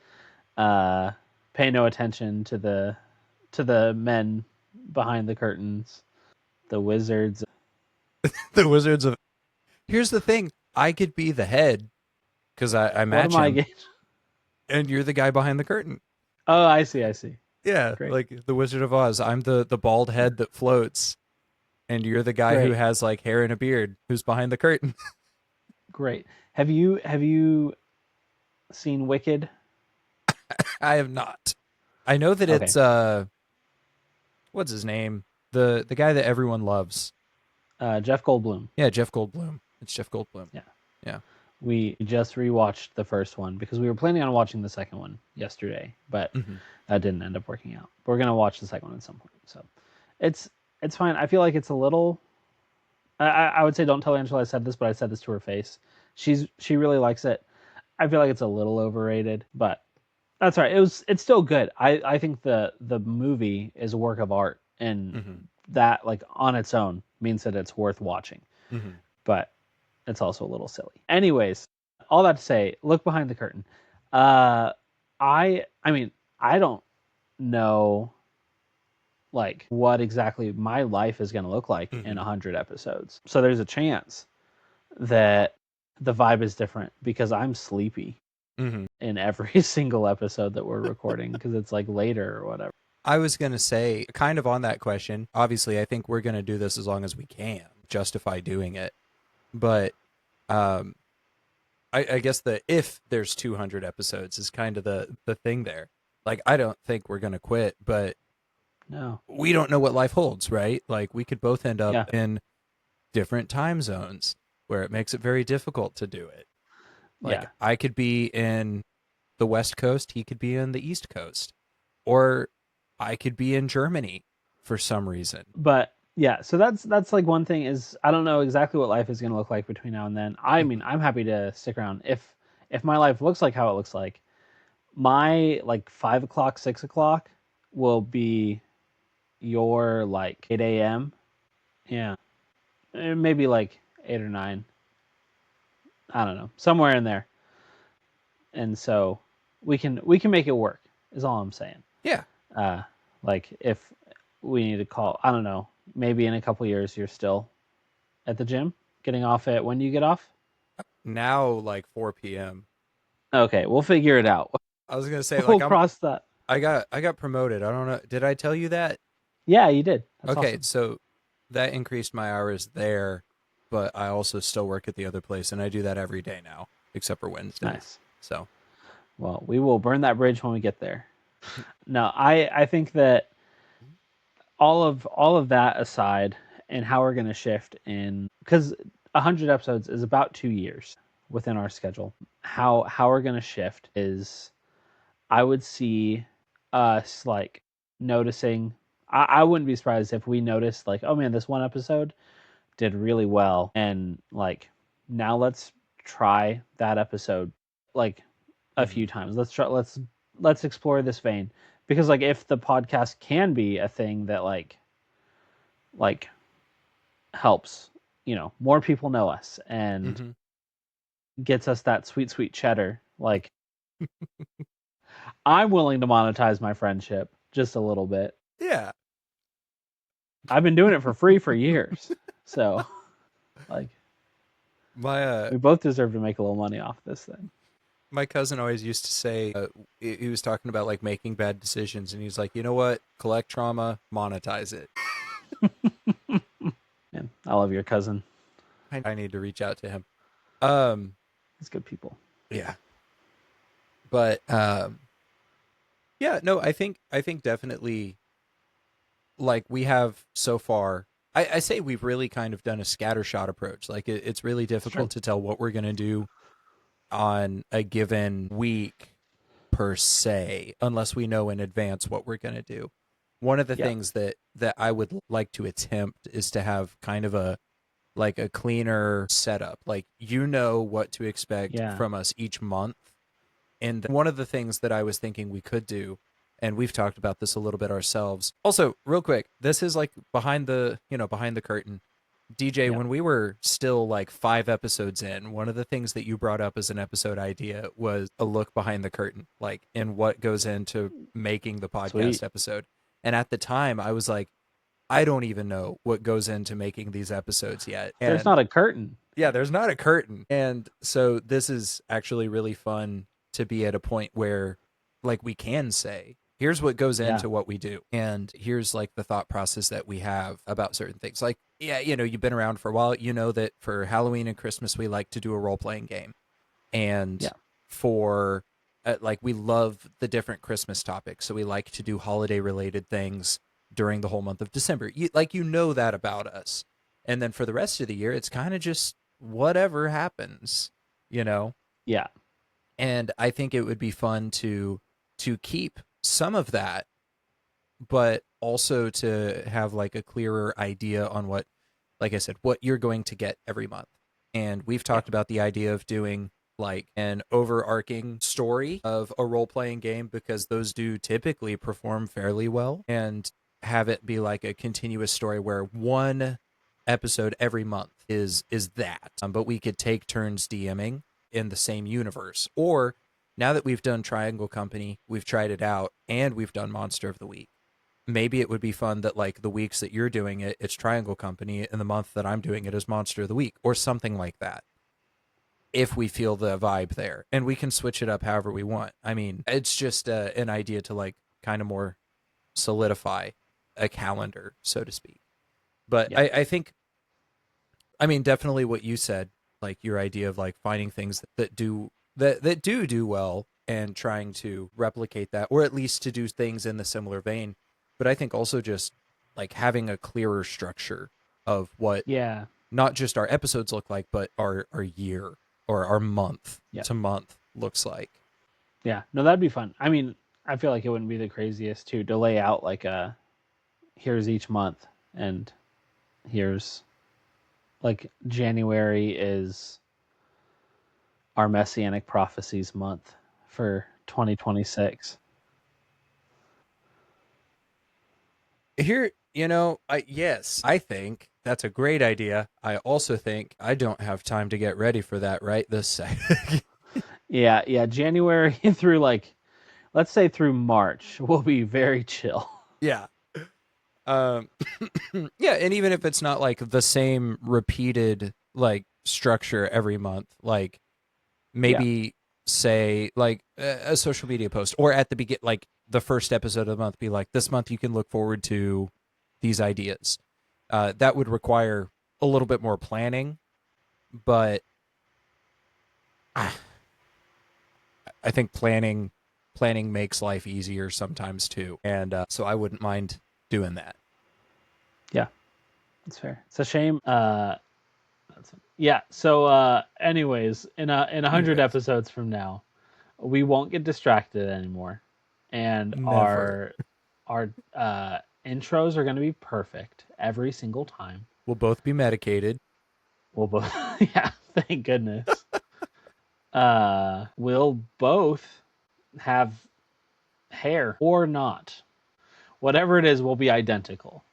Uh, pay no attention to the men behind the curtains, the wizards. The Wizards of. Here's the thing: I could be the head because I What am match I him, getting? and you're the guy behind the curtain. Oh, I see. I see. Yeah, Great. like the Wizard of Oz. I'm the bald head that floats, and you're the guy who Great. has like hair and a beard who's behind the curtain. Great. Have you seen Wicked? I have not. I know that Okay. it's what's his name? The guy that everyone loves. Jeff Goldblum. Yeah, Jeff Goldblum. It's Jeff Goldblum. Yeah. Yeah. We just rewatched the first one because we were planning on watching the second one yesterday, but Hmm. that didn't end up working out. But we're gonna watch the second one at some point. So it's it's fine. I feel like it's a little. I would say don't tell Angela I said this, but I said this to her face. She really likes it. I feel like it's a little overrated, but that's all right. It's still good. I think the movie is a work of art, and Hmm. that, like, on its own means that it's worth watching. Hmm. But it's also a little silly. Anyways, all that to say, look behind the curtain. Uh, I mean, I don't know like what exactly my life is going to look like in Hmm. 100 episodes. So there's a chance that the vibe is different because I'm sleepy Hmm. in every single episode that we're recording because it's like later or whatever. I was gonna say, kind of on that question. Obviously, I think we're gonna do this as long as we can justify doing it. But um, I guess the if there's 200 episodes is kind of the thing there. Like, I don't think we're gonna quit, but No. we don't know what life holds, right? Like, we could both end up Yeah. in different time zones where it makes it very difficult to do it. Like, Yeah. I could be in the West Coast, he could be in the East Coast, or I could be in Germany for some reason. But yeah, so that's like one thing is I don't know exactly what life is going to look like between now and then. I mean, Mhm. I'm happy to stick around if my life looks like how it looks like. My like 5 o'clock, 6 o'clock will be your like 8 a.m. Yeah, maybe like 8 or 9. I don't know, somewhere in there. And so we can make it work. Is all I'm saying. Yeah. Uh, like if we need to call, I don't know, maybe in a couple years you're still at the gym, getting off at when do you get off? Now, like 4 p.m. Okay, we'll figure it out. I was gonna say, We'll like, cross that. I got promoted. I don't know. Did I tell you that? Yeah, you did. That's Okay, awesome. so that increased my hours there, but I also still work at the other place, and I do that every day now, except for Wednesdays. Nice. So, Well, we will burn that bridge when we get there. No, I think that all of that aside, and how we're going to shift in, because 100 episodes is about 2 years within our schedule. How we're going to shift is, I would see us like noticing. I wouldn't be surprised if we noticed like, oh man, this one episode did really well, and like now let's try that episode like a mhm. few times. Let's explore this vein, because like if the podcast can be a thing that like helps, more people know us and Mhm. gets us that sweet cheddar, like I'm willing to monetize my friendship just a little bit. Yeah. I've been doing it for free for years. So, like, My we both deserve to make a little money off this thing. my cousin always used to say, he was talking about like making bad decisions, and he's like, you know what? Collect trauma, monetize it. Man, I love your cousin. I need to reach out to him. Um, He's good people. yeah, but yeah, no, I think definitely, like, we have so far I say we've really kind of done a scattershot approach. Like it's really It's true. difficult to tell what we're going to do on a given week per se, unless we know in advance what we're going to do. One of the Yeah. things that I would like to attempt is to have kind of a like a cleaner setup. Like you know what to expect Yeah. from us each month. And one of the things that I was thinking we could do, and we've talked about this a little bit ourselves. Also, real quick, this is like behind the, behind the curtain. DJ, Yeah. when we were still like 5 episodes in, one of the things that you brought up as an episode idea was a look behind the curtain, like in what goes into making the podcast Sweet. episode. And at the time, I was like, I don't even know what goes into making these episodes yet. There's And not a curtain. yeah, there's not a curtain. And so this is actually really fun to be at a point where like we can say, here's what goes Yeah. into what we do. And here's like the thought process that we have about certain things. Like, yeah, you've been around for a while. You know that for Halloween and Christmas, we like to do a role playing game. And Yeah. for like, we love the different Christmas topics. So we like to do holiday related things during the whole month of December. You know that about us. And then for the rest of the year, it's kind of just whatever happens, you know? Yeah. And I think it would be fun to keep some of that, but also to have like a clearer idea on what, like I said, what you're going to get every month. And we've Yeah. talked about the idea of doing like an overarching story of a role playing game because those do typically perform fairly well, and have it be like a continuous story where one episode every month is that. But we could take turns DMing in the same universe. Or now that we've done Triangle Company, we've tried it out, and we've done Monster of the Week, maybe it would be fun that like the weeks that you're doing it, it's Triangle Company, and the month that I'm doing it is Monster of the Week, or something like that. If we feel the vibe there, and we can switch it up however we want. I mean, it's just an idea to like kind of more solidify a calendar, so to speak. But Yeah. I think, I mean, definitely what you said, like your idea of like finding things that do well and trying to replicate that, or at least to do things in the similar vein. But I think also just like having a clearer structure of what Yeah. not just our episodes look like, but our year or our month Yeah. to month looks like. Yeah. No, that'd be fun. I mean, I feel like it wouldn't be the craziest to lay out like a here's each month and here's like January is our messianic prophecies month for 2026. Here, I think that's a great idea. I also think I don't have time to get ready for that right this second. Yeah, yeah, January through like let's say through March will be very chill. Yeah. Um yeah, and even if it's not like the same repeated like structure every month, like Yeah. maybe say like a social media post, or at the begin like the first episode of the month be like, this month you can look forward to these ideas. That would require a little bit more planning, but I think planning makes life easier sometimes too, and so I wouldn't mind doing that. Yeah. That's fair. It's a shame yeah, so anyways, in 100 Yes. episodes from now, we won't get distracted anymore, and Never. our intros are going to be perfect every single time. We'll both be medicated. We'll both yeah, thank goodness. We'll both have hair or not. Whatever it is, will be identical.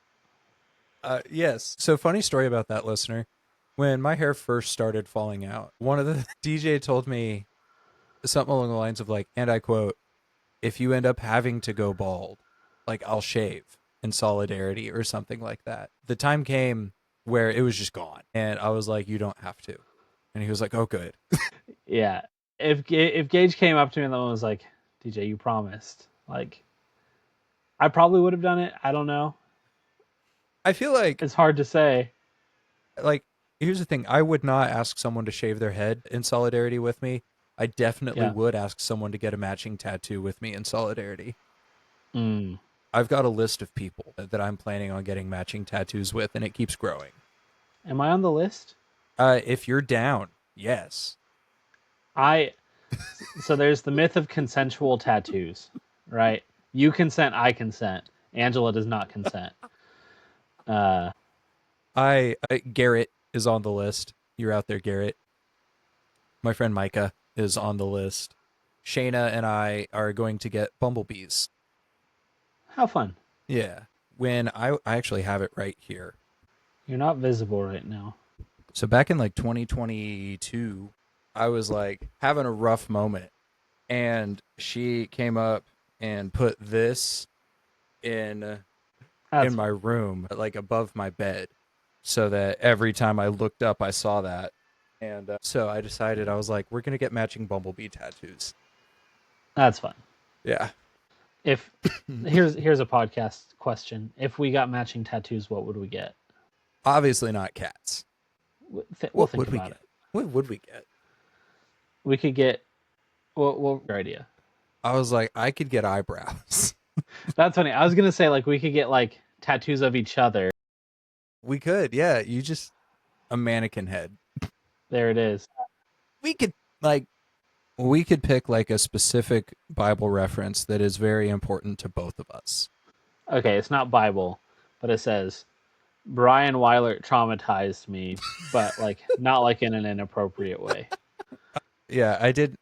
Yes. So funny story about that, listener. When my hair first started falling out, one of the DJ told me something along the lines of like, and I quote, "If you end up having to go bald, like I'll shave in solidarity," or something like that. The time came where it was just gone, and I was like, "You don't have to," and he was like, "Oh, good." Yeah. If Gage came up to me and was like, "DJ, you promised," like I probably would have done it. I don't know. I feel It's hard to say. like here's the thing: I would not ask someone to shave their head in solidarity with me. I definitely Yeah. would ask someone to get a matching tattoo with me in solidarity. Mm. I've got a list of people that I'm planning on getting matching tattoos with, and it keeps growing. Am I on the list? If you're down, yes. I so there's the myth of consensual tattoos, right? You consent, I consent. Angela does not consent. Uh, Garrett is on the list. You're out there, Garrett. My friend Micah is on the list. Shayna and I are going to get bumblebees. how fun. Yeah. When I actually have it right here. You're not visible right now. So back in like 2022, I was like having a rough moment, and she came up and put this in That's my room, like above my bed, so that every time I looked up, I saw that. And so I decided, I was like, we're gonna get matching bumblebee tattoos. that's fun. Yeah. If here's a podcast question: if we got matching tattoos, what would we get? Obviously not cats. We'll What think would we about get? it. What would we get? We could get. Well, your idea. I was like, I could get eyebrows. That's funny. I was gonna say like we could get like tattoos of each other. We could, yeah. You just a mannequin head. There it is. We could like we could pick like a specific Bible reference that is very important to both of us. Okay, it's not Bible, but it says Brian Weiler traumatized me, but like not like in an inappropriate way. Yeah, I did.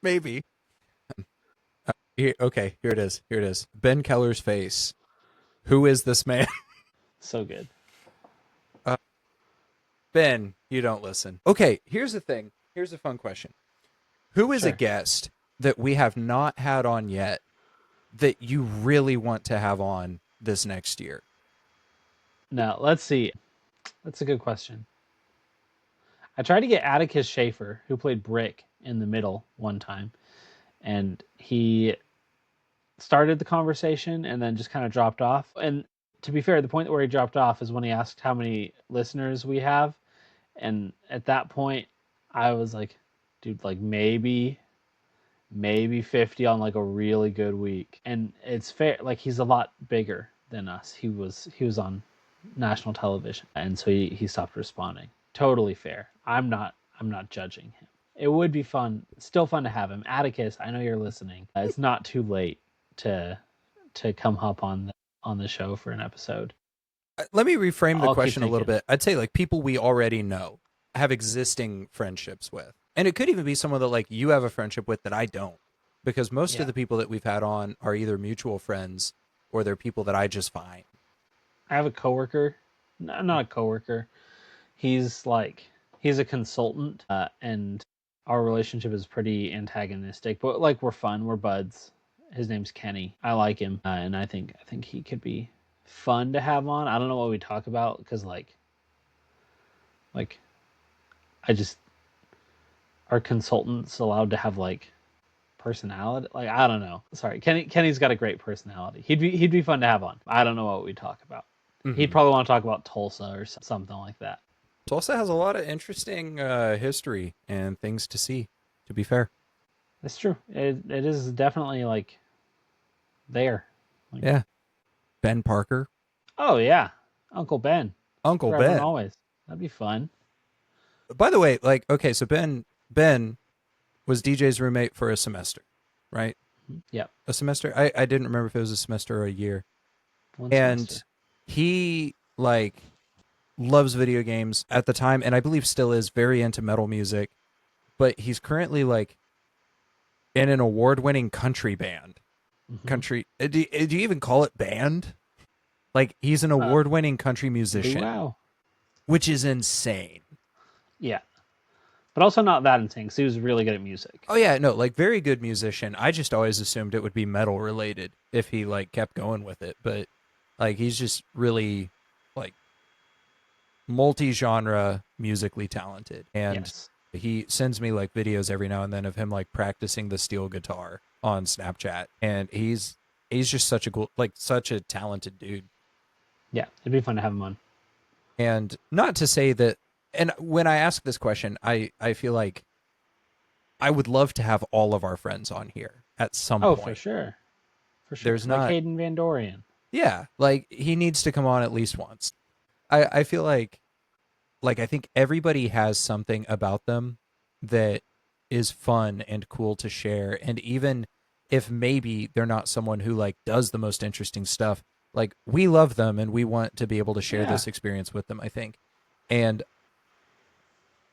Maybe. Okay, here it is. Here it is. Ben Keller's face. Who is this man? So good. Ben, you don't listen. Okay, here's the thing. Here's a fun question. Who is a Sure. guest that we have not had on yet that you really want to have on this next year? Now, let's see. That's a good question. I tried to get Atticus Schaefer, who played Brick in the middle one time, and he started the conversation and then just kind of dropped off. And to be fair, the point where he dropped off is when he asked how many listeners we have. And at that point, I was like, dude, like maybe 50 on like a really good week. And it's fair, like he's a lot bigger than us. He was on national television, and so he stopped responding. Totally fair. I'm not judging him. It would be fun, still fun to have him. Atticus, I know you're listening. It's not too late to come hop on the show for an episode. Let me reframe the I'll keep question a little thinking. bit. I'd say like people we already know, have existing friendships with. And it could even be someone that like you have a friendship with that I don't. Because most Yeah. of the people that we've had on are either mutual friends or they're people that I just find. I have a coworker, not a coworker. He's a consultant, and our relationship is pretty antagonistic, but like we're fun, we're buds. His name's Kenny. I like him, and I think he could be fun to have on. I don't know what we talk about because like I just are consultants allowed to have like personality? Like I don't know. Sorry, Kenny's got a great personality. He'd be fun to have on. I don't know what we talk about. He'd probably want to talk about Tulsa or something like that. Tulsa has a lot of interesting history and things to see, to be fair. That's true. It is definitely like there. Like, Yeah. Ben Parker. oh yeah, Uncle Ben, Uncle forever and Ben. always. That'd be fun. By the way, like, okay, so Ben was DJ's roommate for a semester, right? Yep. A semester? I didn't remember if it was a semester or a year. One And semester. he like loves video games at the time, and I believe still is very into metal music, but he's currently like in an award-winning country band. Mhm. Country, do you even call it band? Like he's an award-winning country musician, Wow. which is insane. Yeah, but also not that insane. 'Cause he was really good at music. Oh yeah, no, like very good musician. I just always assumed it would be metal related if he like kept going with it, but like he's just really like multi-genre musically talented. And Yes. he sends me like videos every now and then of him like practicing the steel guitar on Snapchat, and he's just such a cool, like such a talented dude. Yeah, it'd be fun to have him on. And not to say that, and when I ask this question, I feel like I would love to have all of our friends on here at some Oh, point. for sure. For sure. There's Like not, Hayden Van Dorian. yeah, like he needs to come on at least once. I feel like I think everybody has something about them that is fun and cool to share. And even if maybe they're not someone who like does the most interesting stuff, like we love them and we want to be able to share Yeah. this experience with them, I think. And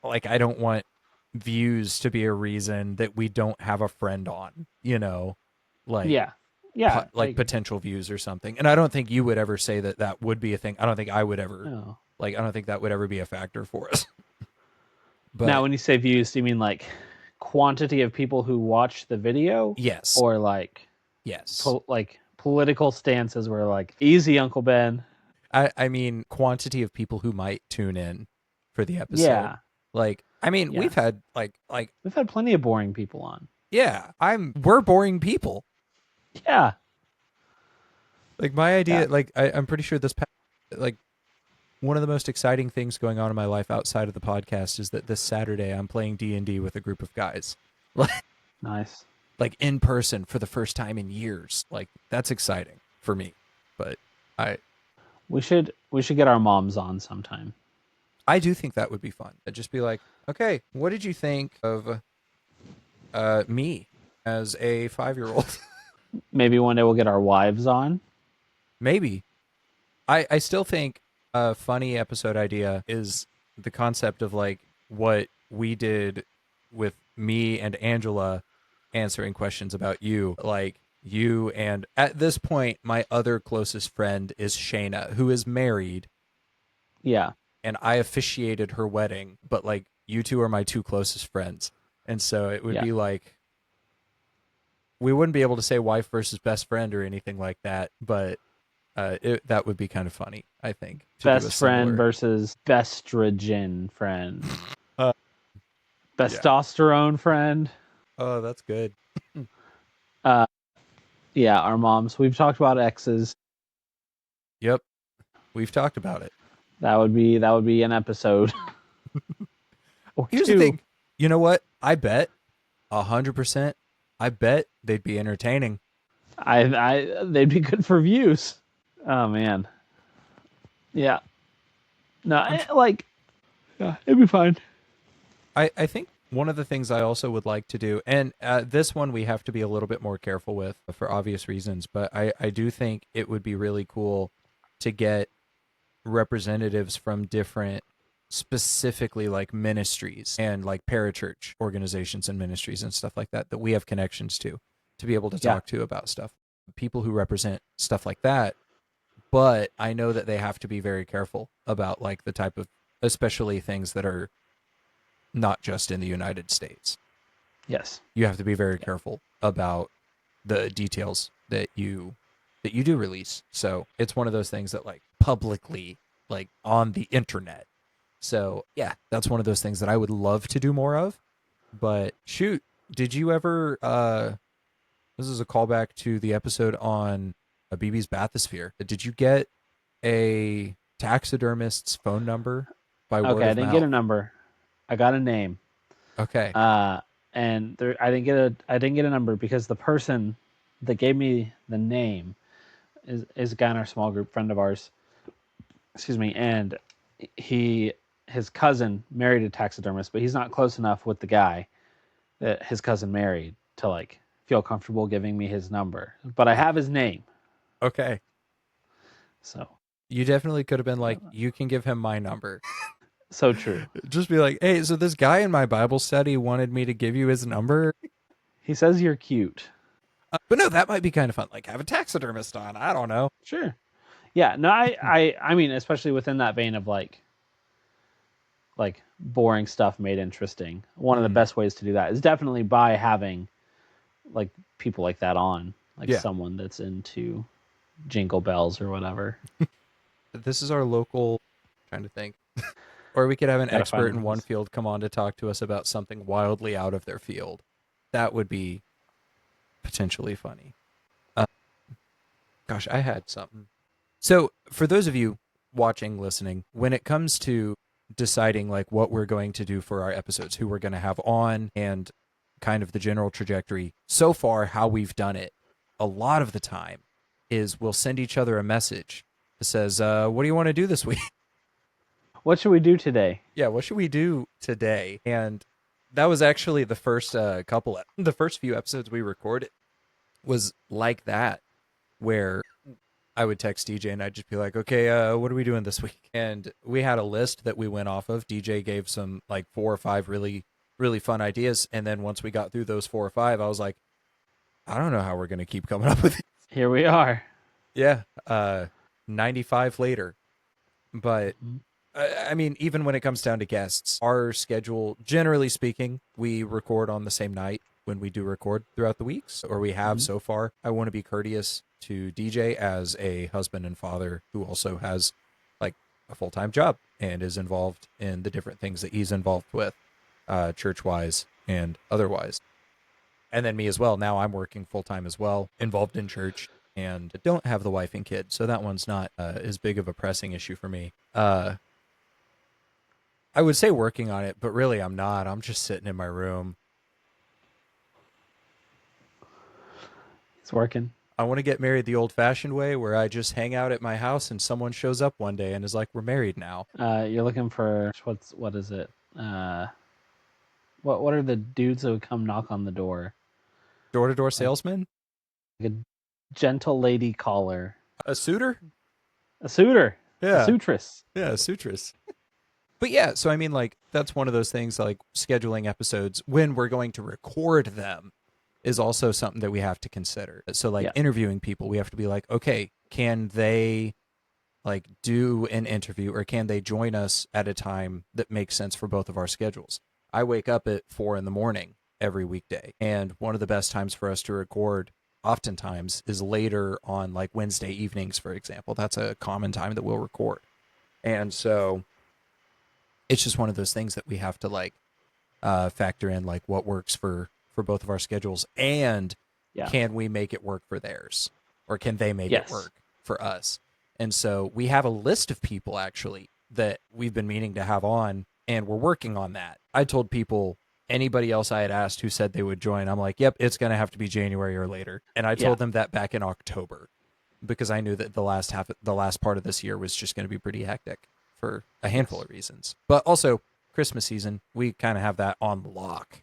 like I don't want views to be a reason that we don't have a friend on, like Yeah. Yeah. like potential views or something. And I don't think you would ever say that that would be a thing. I don't think I would ever no. like I don't think that would ever be a factor for us. Now, But when you say views, do you mean like quantity of people who watch the video, yes. or like Yes. political stances where like easy Uncle Ben? I mean quantity of people who might tune in for the episode. Yeah. Like I mean, Yeah. we've had like We've had plenty of boring people on. yeah, we're boring people. Yeah. Like my idea, Yeah. like I'm pretty sure like one of the most exciting things going on in my life outside of the podcast is that this Saturday I'm playing D&D with a group of guys. Nice. Like in person for the first time in years. Like that's exciting for me. But We should get our moms on sometime. I do think that would be fun. It'd just be like, okay, what did you think of me as a 5-year-old? Maybe one day we'll get our wives on. Maybe. I still think a funny episode idea is the concept of like what we did with me and Angela answering questions about you. Like you and at this point, my other closest friend is Shayna, who is married. Yeah. And I officiated her wedding, but like you two are my two closest friends. And so it would be like, we wouldn't be able to say wife versus best friend or anything like that, but that would be kind of funny, I think. Best friend versus bestrogen friend. Testosterone friend. Oh, that's good. Yeah, our moms. We've talked about exes. Yep. We've talked about it. That would be an episode. Here's the thing. You know what? I bet 100%. I bet they'd be entertaining. They'd be good for views. Oh man. Yeah. No, it'd be fine. I think one of the things I also would like to do, and this one we have to be a little bit more careful with for obvious reasons, but I do think it would be really cool to get representatives from different, specifically like ministries and like parachurch organizations and ministries and stuff like that we have connections to be able to talk to about stuff. People who represent stuff like that. But I know that they have to be very careful about like the type of, especially things that are not just in the United States. Yes. You have to be very careful about the details that you do release. So it's one of those things that like publicly, like on the internet. So yeah, that's one of those things that I would love to do more of. But shoot, did you ever, this is a callback to the episode on BB's Bathysphere. Did you get a taxidermist's phone number by word of mouth? Okay, I didn't get a number. I got a name. Okay. And I didn't get a number because the person that gave me the name is a guy in our small group, friend of ours. Excuse me, and his cousin married a taxidermist, but he's not close enough with the guy that his cousin married to like feel comfortable giving me his number. But I have his name. Okay. So you definitely could have been like, you can give him my number. So true. Just be like, hey, so this guy in my Bible study wanted me to give you his number. He says you're cute. But no, that might be kind of fun. Like have a taxidermist on. I don't know. Sure. Yeah. No, I mean, especially within that vein of like boring stuff made interesting. One of the best ways to do that is definitely by having like people like that on, like someone that's into jingle bells or whatever. This is our local, trying to think. Or we could have an expert in one field come on to talk to us about something wildly out of their field. That would be potentially funny. Gosh, I had something. So for those of you watching, listening, when it comes to deciding like what we're going to do for our episodes, who we're going to have on, and kind of the general trajectory, so far how we've done it, a lot of the time is we'll send each other a message that says, what do you want to do this week? What should we do today? Yeah, what should we do today? And that was actually the first the first few episodes we recorded was like that, where I would text DJ and I'd just be like, okay, what are we doing this week? And we had a list that we went off of. DJ gave some like 4 or 5 really, really fun ideas. And then once we got through those 4 or 5, I was like, I don't know how we're going to keep coming up with it. Here we are. Yeah. 95 later. But Mhm. I mean, even when it comes down to guests, our schedule, generally speaking, we record on the same night when we do record throughout the weeks, or we have so far. I want to be courteous to DJ as a husband and father who also has like a full-time job and is involved in the different things that he's involved with, church-wise and otherwise. And then me as well. Now I'm working full-time as well, involved in church, and don't have the wife and kid, so that one's not as big of a pressing issue for me. I would say working on it, but really I'm not. I'm just sitting in my room. It's working. I want to get married the old-fashioned way where I just hang out at my house and someone shows up one day and is like, we're married now. You're looking for what is it? What are the dudes that would come knock on the door? Door-to-door salesman? Like a gentle lady caller. A suitor? A suitor. Yeah. A suitress. Yeah, a suitress. But yeah, so I mean, like, that's one of those things, like scheduling episodes when we're going to record them is also something that we have to consider. So like interviewing people, we have to be like, okay, can they like do an interview or can they join us at a time that makes sense for both of our schedules? I wake up at 4 a.m. every weekday, and one of the best times for us to record oftentimes is later on, like Wednesday evenings, for example. That's a common time that we'll record. And so it's just one of those things that we have to like factor in, like what works for both of our schedules, and can we make it work for theirs, or can they make it work for us? And so we have a list of people actually that we've been meaning to have on, and we're working on that. I told people, anybody else I had asked who said they would join, I'm like, yep, it's going to have to be January or later. And I told them that back in October because I knew that the last part of this year was just going to be pretty hectic for a handful of reasons. But also Christmas season, we kind of have that on lock.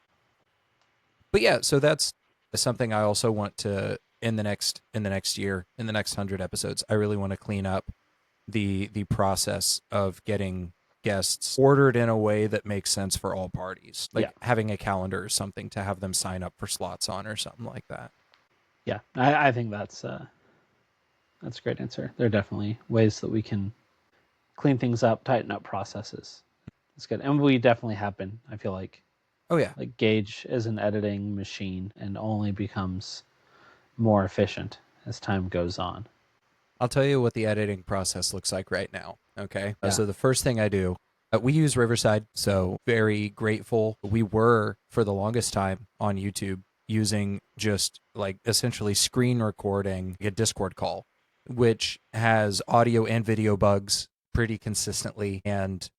But yeah, so that's something I also want to in the next year, in the next 100 episodes, I really want to clean up the process of getting guests ordered in a way that makes sense for all parties. Like having a calendar or something to have them sign up for slots on or something like that. Yeah, I think that's a great answer. There are definitely ways that we can clean things up, tighten up processes. It's good. And we definitely have been, I feel like. Oh, yeah. Like Gage is an editing machine and only becomes more efficient as time goes on. I'll tell you what the editing process looks like right now. Okay. So the first thing I do, we use Riverside, so very grateful. We were, for the longest time on YouTube, using just like essentially screen recording a Discord call, which has audio and video bugs pretty consistently, and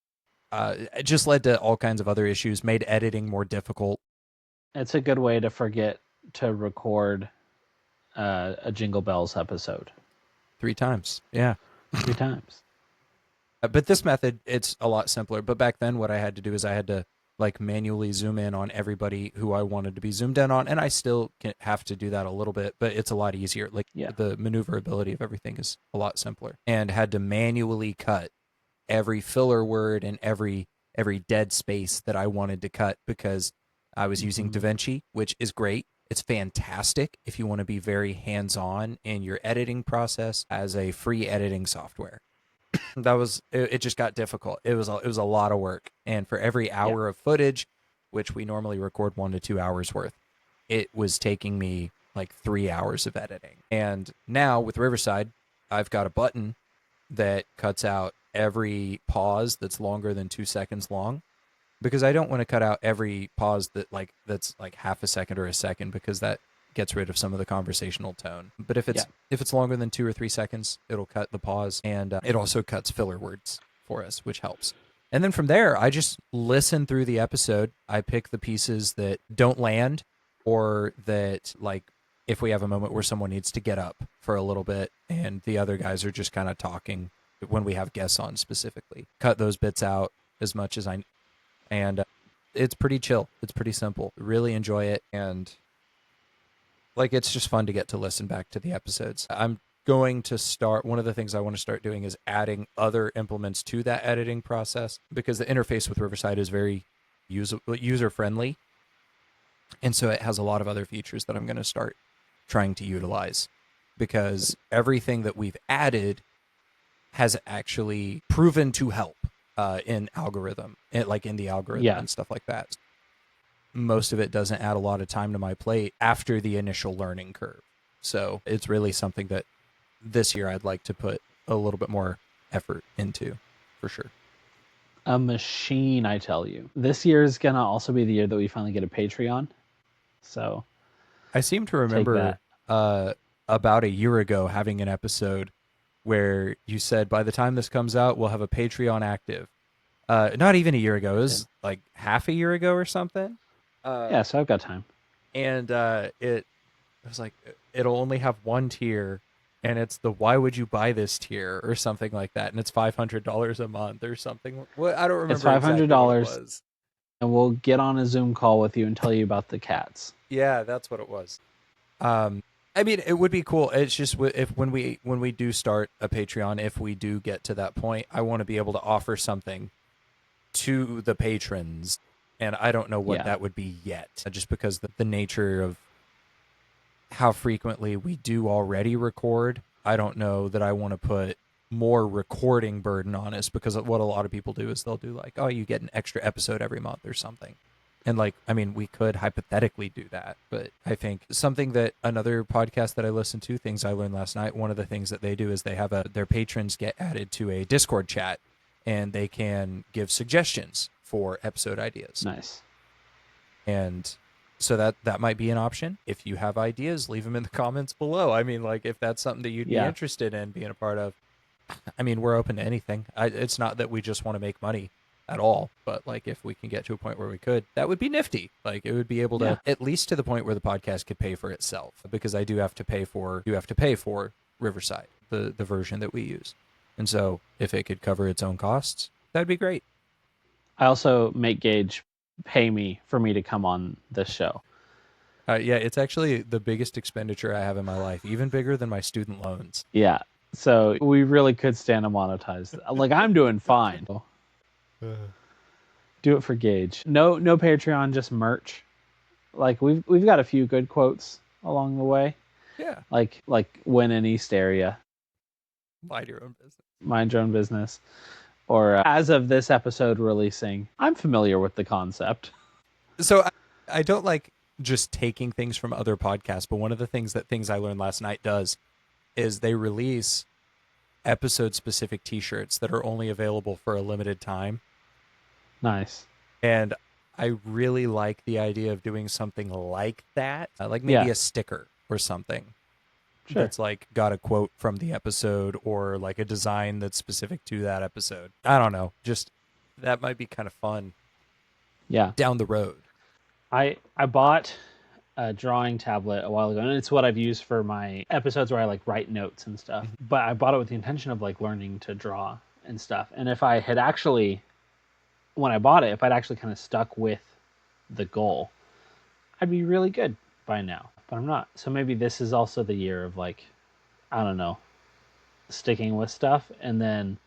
it just led to all kinds of other issues, made editing more difficult. It's a good way to forget to record a Jingle Bells episode. 3 times. Yeah. 3 times. But this method, it's a lot simpler. But back then, what I had to do is I had to like manually zoom in on everybody who I wanted to be zoomed in on. And I still have to do that a little bit, but it's a lot easier. Like the maneuverability of everything is a lot simpler. And had to manually cut every filler word and every dead space that I wanted to cut because I was using DaVinci, which is great. It's fantastic if you want to be very hands-on in your editing process as a free editing software. It just got difficult. It was a lot of work. And for every hour of footage, which we normally record 1 to 2 hours worth, it was taking me like 3 hours of editing. And now with Riverside, I've got a button that cuts out every pause that's longer than 2 seconds long, because I don't want to cut out every pause that's like half a second or a second, because that gets rid of some of the conversational tone. But if it's longer than 2 or 3 seconds, it'll cut the pause, and it also cuts filler words for us, which helps. And then from there, I just listen through the episode. I pick the pieces that don't land or that like if we have a moment where someone needs to get up for a little bit and the other guys are just kind of talking when we have guests on specifically. Cut those bits out as much as I and it's pretty chill. It's pretty simple. Really enjoy it, and like it's just fun to get to listen back to the episodes. I'm going to start, one of the things I want to start doing is adding other implements to that editing process, because the interface with Riverside is very user friendly, and so it has a lot of other features that I'm going to start trying to utilize, because everything that we've added has actually proven to help in algorithm, like in the algorithm and stuff like that. Most of it doesn't add a lot of time to my plate after the initial learning curve. So it's really something that this year I'd like to put a little bit more effort into, for sure. A machine, I tell you. This year is going to also be the year that we finally get a Patreon. So I seem to remember about a year ago having an episode where you said, by the time this comes out, we'll have a Patreon active. Not even a year ago. It was like half a year ago or something. Yeah, so I've got time. And it was like, it'll only have one tier, and it's the why would you buy this tier or something like that, and it's $500 a month or something. Well, I don't remember. It's $500, exactly what it was. And we'll get on a Zoom call with you and tell you about the cats. Yeah, that's what it was. I mean, it would be cool. It's just if when we do start a Patreon, if we do get to that point, I want to be able to offer something to the patrons, and I don't know what that would be yet, just because the nature of how frequently we do already record. I don't know that I want to put more recording burden on us, because what a lot of people do is they'll do like, oh, you get an extra episode every month or something. And like, I mean, we could hypothetically do that, but I think something that another podcast that I listened to, Things I Learned Last Night, one of the things that they do is they have their patrons get added to a Discord chat, and they can give suggestions for episode ideas. Nice. And so that might be an option. If you have ideas, leave them in the comments below. I mean, like, if that's something that you'd be interested in being a part of, I mean, we're open to anything. It's not that we just want to make money at all, but like, if we can get to a point where we could, that would be nifty. Like, it would be able to, at least to the point where the podcast could pay for itself, because I do have to pay for Riverside, the version that we use. And so if it could cover its own costs, that'd be great. I also make Gage pay me for me to come on this show. Yeah, it's actually the biggest expenditure I have in my life, even bigger than my student loans. Yeah, so we really could stand to monetize. Like, I'm doing fine. Do it for Gage. No Patreon, just merch. Like, we've got a few good quotes along the way. Yeah. Like win in East area. Mind your own business. Mind your own business. Or as of this episode releasing, I'm familiar with the concept. So I don't like just taking things from other podcasts, but one of the things that Things I Learned Last Night does is they release episode-specific T-shirts that are only available for a limited time. Nice. And I really like the idea of doing something like that, like maybe a sticker or something. Sure. That's like got a quote from the episode, or like a design that's specific to that episode. I don't know. Just that might be kind of fun. Yeah. Down the road. I bought a drawing tablet a while ago, and it's what I've used for my episodes where I like write notes and stuff. Mm-hmm. But I bought it with the intention of like learning to draw and stuff. And if I had actually, when I bought it, if I'd actually kind of stuck with the goal, I'd be really good by now. But I'm not. So maybe this is also the year of like, I don't know, sticking with stuff and then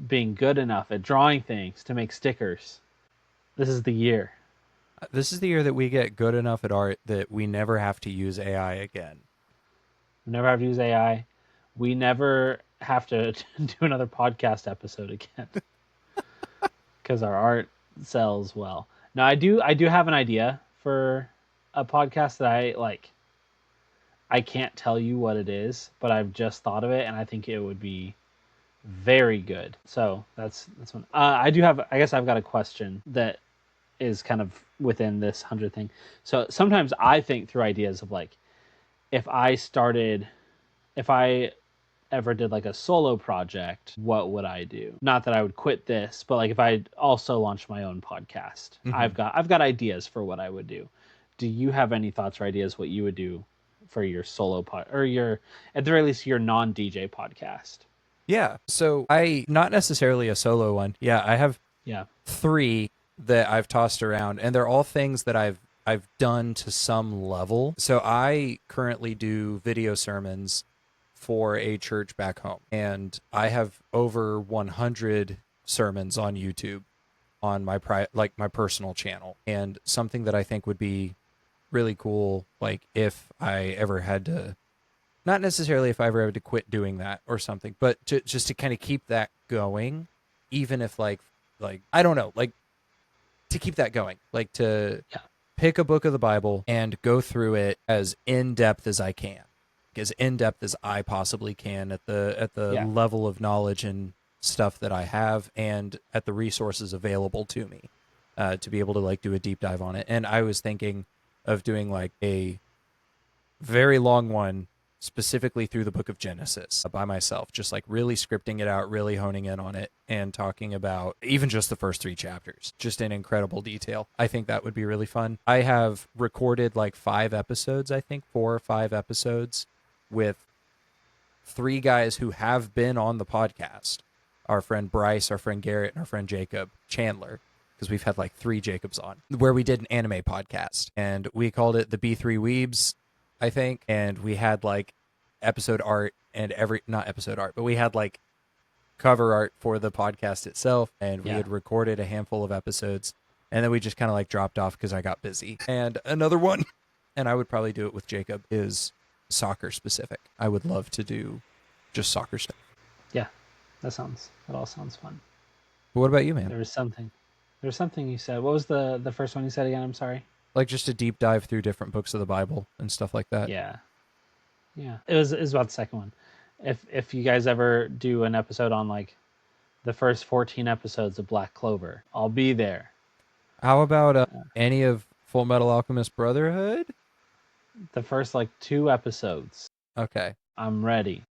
being good enough at drawing things to make stickers. This is the year. This is the year that we get good enough at art that we never have to use AI again. We never have to use AI. We never have to do another podcast episode again. Because our art sells well. Now, I do have an idea for a podcast that I like. I can't tell you what it is, but I've just thought of it, and I think it would be very good. So that's one. I guess I've got a question that is kind of within this 100 thing. So sometimes I think through ideas of like, if I ever did like a solo project, what would I do? Not that I would quit this, but like if I also launched my own podcast, mm-hmm. I've got ideas for what I would do. Do you have any thoughts or ideas what you would do for your solo pod, or your, at the very least, your non-DJ podcast. Yeah. So I, not necessarily a solo one. Yeah, I have Yeah. 3 that I've tossed around, and they're all things that I've done to some level. So I currently do video sermons for a church back home, and I have over 100 sermons on YouTube on my my personal channel. And something that I think would be really cool, like if I ever had to, not necessarily if I ever had to quit doing that or something, but just to kind of keep that going, even if like I don't know, like to keep that going, like to Yeah. pick a book of the Bible and go through it as in depth as I can, as in depth as I possibly can at the Yeah. level of knowledge and stuff that I have, and at the resources available to me, to be able to like do a deep dive on it. And I was thinking of doing like a very long one specifically through the book of Genesis by myself, just like really scripting it out, really honing in on it, and talking about even just the first 3 chapters, just in incredible detail. I think that would be really fun. I have recorded like 5 episodes, I think 4 or 5 episodes with 3 guys who have been on the podcast. Our friend Bryce, our friend Garrett, and our friend Jacob Chandler, because we've had like 3 Jacobs on, where we did an anime podcast, and we called it the B3 Weebs, I think. And we had like episode art and not episode art, but we had like cover art for the podcast itself. And we had recorded a handful of episodes, and then we just kind of like dropped off because I got busy. And another one, and I would probably do it with Jacob, is soccer specific. I would love to do just soccer stuff. Yeah. That all sounds fun. But what about you, man? There was something you said. What was the first one you said again? I'm sorry. Like just a deep dive through different books of the Bible and stuff like that. Yeah. It was about the second one. If you guys ever do an episode on like the first 14 episodes of Black Clover, I'll be there. How about any of Full Metal Alchemist Brotherhood? The first like 2 episodes. Okay. I'm ready.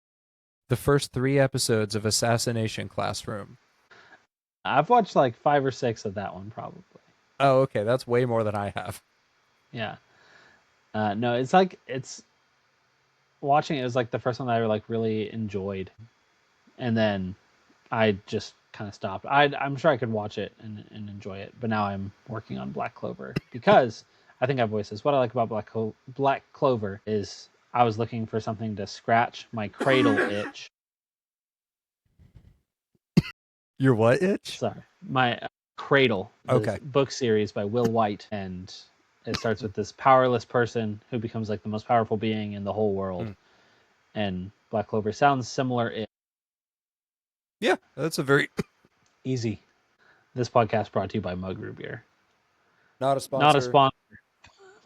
The first 3 episodes of Assassination Classroom. I've watched like 5 or 6 of that one probably. Oh, okay. That's way more than I have. Yeah. No, it's watching it was like the first one that I like really enjoyed, and then I just kind of stopped. I'm sure I could watch it and enjoy it, but now I'm working on Black Clover because I think I've voiced this. What I like about Black Clover is I was looking for something to scratch my cradle itch. Your what itch? Sorry, my Cradle. Okay. Book series by Will White, and it starts with this powerless person who becomes like the most powerful being in the whole world. And Black Clover sounds similar. Yeah, that's a very easy. This podcast brought to you by Mug Root Beer. Not a sponsor. Not a sponsor.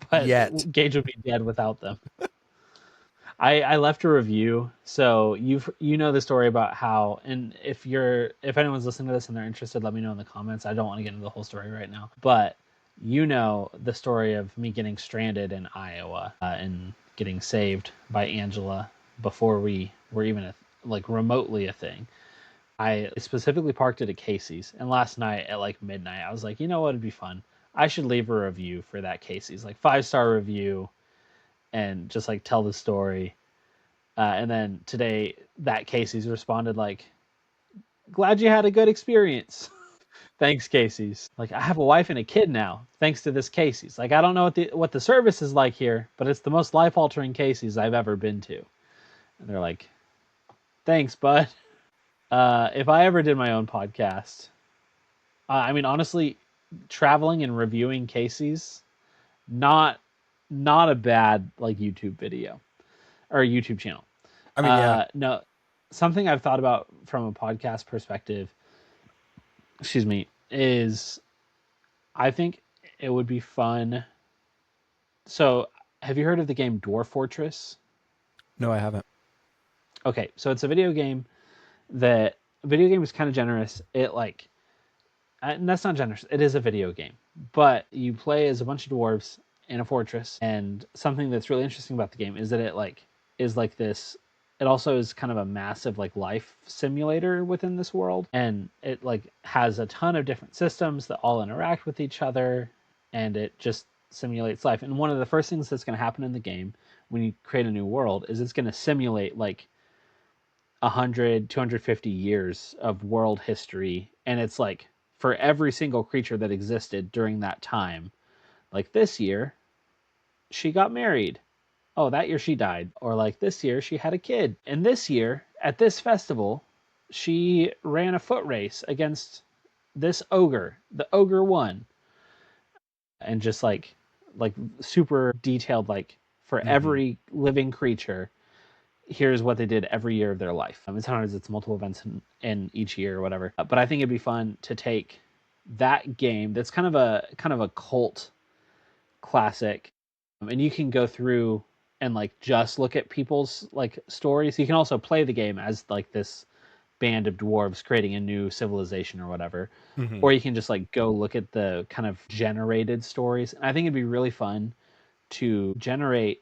But yet. Gage would be dead without them. I left a review, so you know the story about how, and if anyone's listening to this and they're interested, let me know in the comments. I don't want to get into the whole story right now, but you know the story of me getting stranded in Iowa and getting saved by Angela before we were even remotely a thing. I specifically parked it at Casey's, and last night at like midnight, I was like, you know what, it'd be fun. I should leave a review for that Casey's, like 5-star review, and just like tell the story. And then today, that Casey's responded like, glad you had a good experience. Thanks, Casey's. Like, I have a wife and a kid now, thanks to this Casey's. Like, I don't know what the service is like here, but it's the most life-altering Casey's I've ever been to. And they're like, thanks, bud. If I ever did my own podcast, I mean, honestly, traveling and reviewing Casey's, not a bad like YouTube video or YouTube channel. I mean, yeah. No, something I've thought about from a podcast perspective, is I think it would be fun. So, have you heard of the game Dwarf Fortress? No, I haven't. Okay, so it's a video game that video game is kind of generous. And that's not generous. It is a video game, but you play as a bunch of dwarves in a fortress. And something that's really interesting about the game is that it is like this. It also is kind of a massive like life simulator within this world, and it like has a ton of different systems that all interact with each other, and it just simulates life. And one of the first things that's going to happen in the game when you create a new world is it's going to simulate like 100, 250 years of world history. And it's like for every single creature that existed during that time, like this year, she got married. Oh, that year she died. Or like this year she had a kid. And this year at this festival, she ran a foot race against this ogre. The ogre won. And just like super detailed, like for every living creature, here's what they did every year of their life. And sometimes it's multiple events in each year or whatever. But I think it'd be fun to take that game that's kind of a cult classic, and you can go through and like just look at people's like stories. You can also play the game as like this band of dwarves creating a new civilization or whatever. Mm-hmm. Or you can just like go look at the kind of generated stories. And I think it'd be really fun to generate,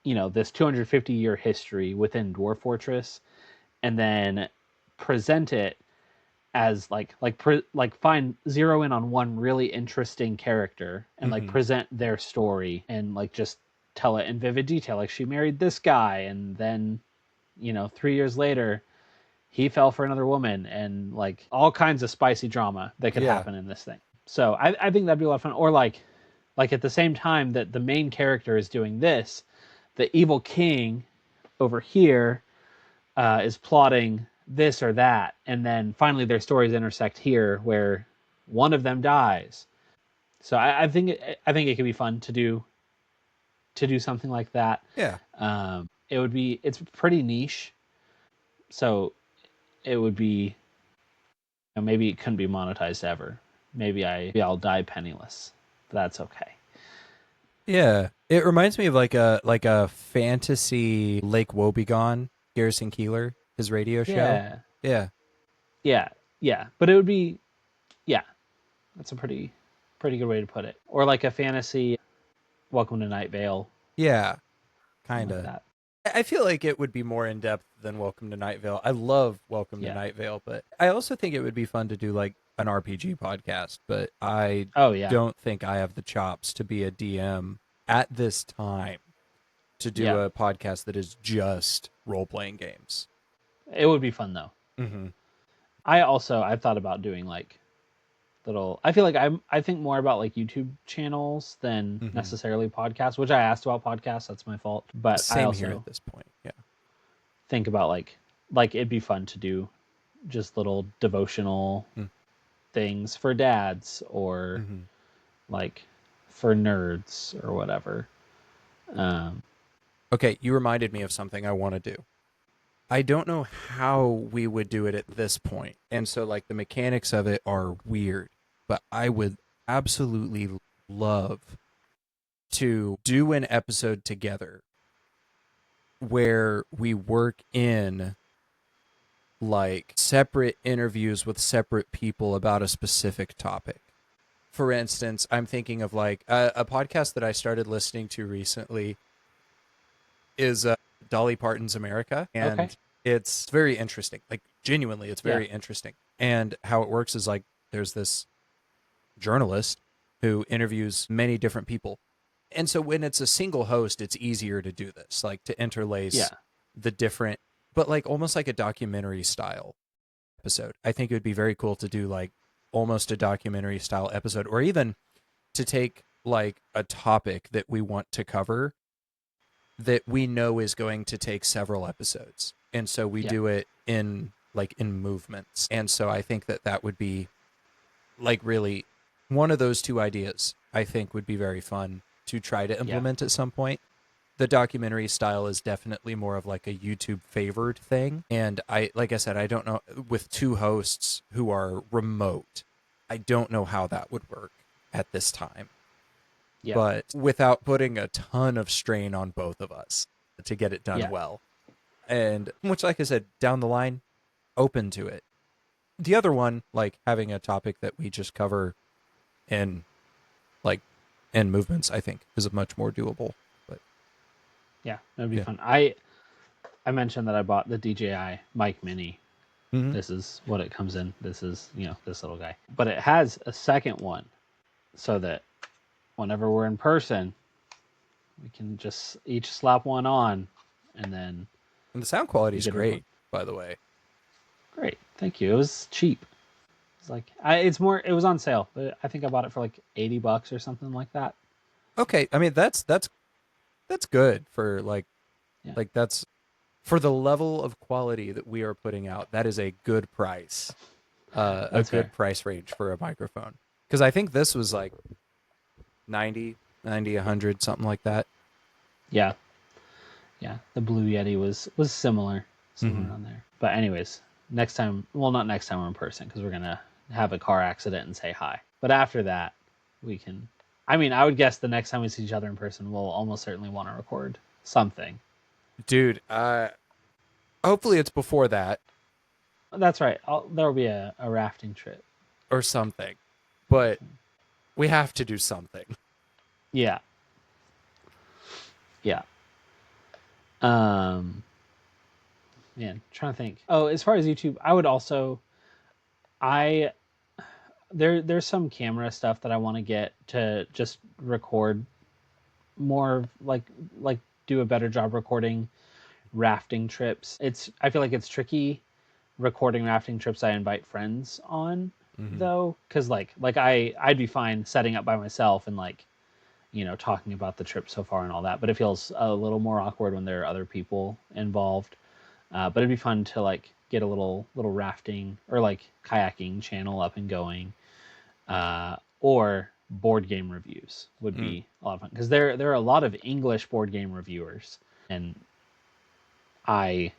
this 250-year history within Dwarf Fortress, and then present it as like find zero in on one really interesting character and like present their story and like just tell it in vivid detail. Like she married this guy, and then 3 years later he fell for another woman, and like all kinds of spicy drama that could happen in this thing. So I think that'd be a lot of fun. Or like at the same time that the main character is doing this, the evil king over here is plotting this or that, and then finally their stories intersect here where one of them dies. So I think it could be fun to do something like that. Yeah. It's pretty niche, so it would be, maybe it couldn't be monetized ever. Maybe I'll die penniless. That's okay. Yeah. It reminds me of like a fantasy Lake Wobegon, Garrison Keeler, his radio show. Yeah, Yeah. yeah. But it would be, yeah. That's a pretty good way to put it. Or like a fantasy Welcome to Night Vale. Yeah. Kind Kind of like of. that. I feel like it would be more in depth than Welcome to Night Vale. I love Welcome to Yeah. Night Vale, but I also think it would be fun to do like an RPG podcast, but I Oh yeah. don't think I have the chops to be a DM at this time to do Yeah. a podcast that is just role playing games. It would be fun though. Mm-hmm. I've thought about doing like I feel like I think more about like YouTube channels than necessarily podcasts, which I asked about podcasts. That's my fault. But I Same also here at this point. Yeah. think about like it'd be fun to do just little devotional things for dads or like for nerds or whatever. Okay, you reminded me of something I want to do. I don't know how we would do it at this point. And so like the mechanics of it are weird, but I would absolutely love to do an episode together where we work in like separate interviews with separate people about a specific topic. For instance, I'm thinking of like a podcast that I started listening to recently is Dolly Parton's America, and Okay. it's very interesting. Like genuinely, it's very interesting. And how it works is like there's this journalist who interviews many different people, and so when it's a single host, it's easier to do this, like to interlace the different, but like almost like a documentary style episode. I think it would be very cool to do like almost a documentary style episode, or even to take like a topic that we want to cover that we know is going to take several episodes, and so we do it in movements. And so I think that would be like really one of those two ideas I think would be very fun to try to implement at some point. The documentary style is definitely more of like a YouTube favored thing, and like I said, I don't know, with two hosts who are remote, I don't know how that would work at this time. But without putting a ton of strain on both of us to get it done well. And which, like I said, down the line, open to it. The other one, like having a topic that we just cover in movements, I think is much more doable. But yeah, that'd be fun. I mentioned that I bought the DJI Mic Mini. This is what it comes in. This is, this little guy. But it has a second one so that whenever we're in person, We can just each slap one on, and then And the sound quality you is get a great, by the way. great. Thank you. It was cheap. It's like it's more. It was on sale. But I think I bought it for like $80 or something like that. Okay, I mean that's good for Yeah, that's for the level of quality that we are putting out. That is a good price. A that's good fair. price range for a microphone. Because I think this was like 90, 100, something like that. Yeah, yeah. The Blue Yeti was similar Mm-hmm. on there. But anyways, next time. Well, not next time we're in person because we're gonna have a car accident and say hi. But after that, we can. I mean, I would guess the next time we see each other in person, we'll almost certainly want to record something. Dude, hopefully it's before that That's right. There'll be a rafting trip. or something. But we have to do something. Yeah, yeah. Um, man, trying to think. Oh, as far as YouTube, I would also I there's some camera stuff that I want to get to just record more like do a better job recording rafting trips. I feel like it's tricky recording rafting trips I invite friends on Mm-hmm. though cuz I'd be fine setting up by myself and talking about the trip so far and all that, but it feels a little more awkward when there are other people involved. But it'd be fun to get a little rafting or kayaking channel up and going, or board game reviews would Mm. be a lot of fun because there are a lot of English board game reviewers, and I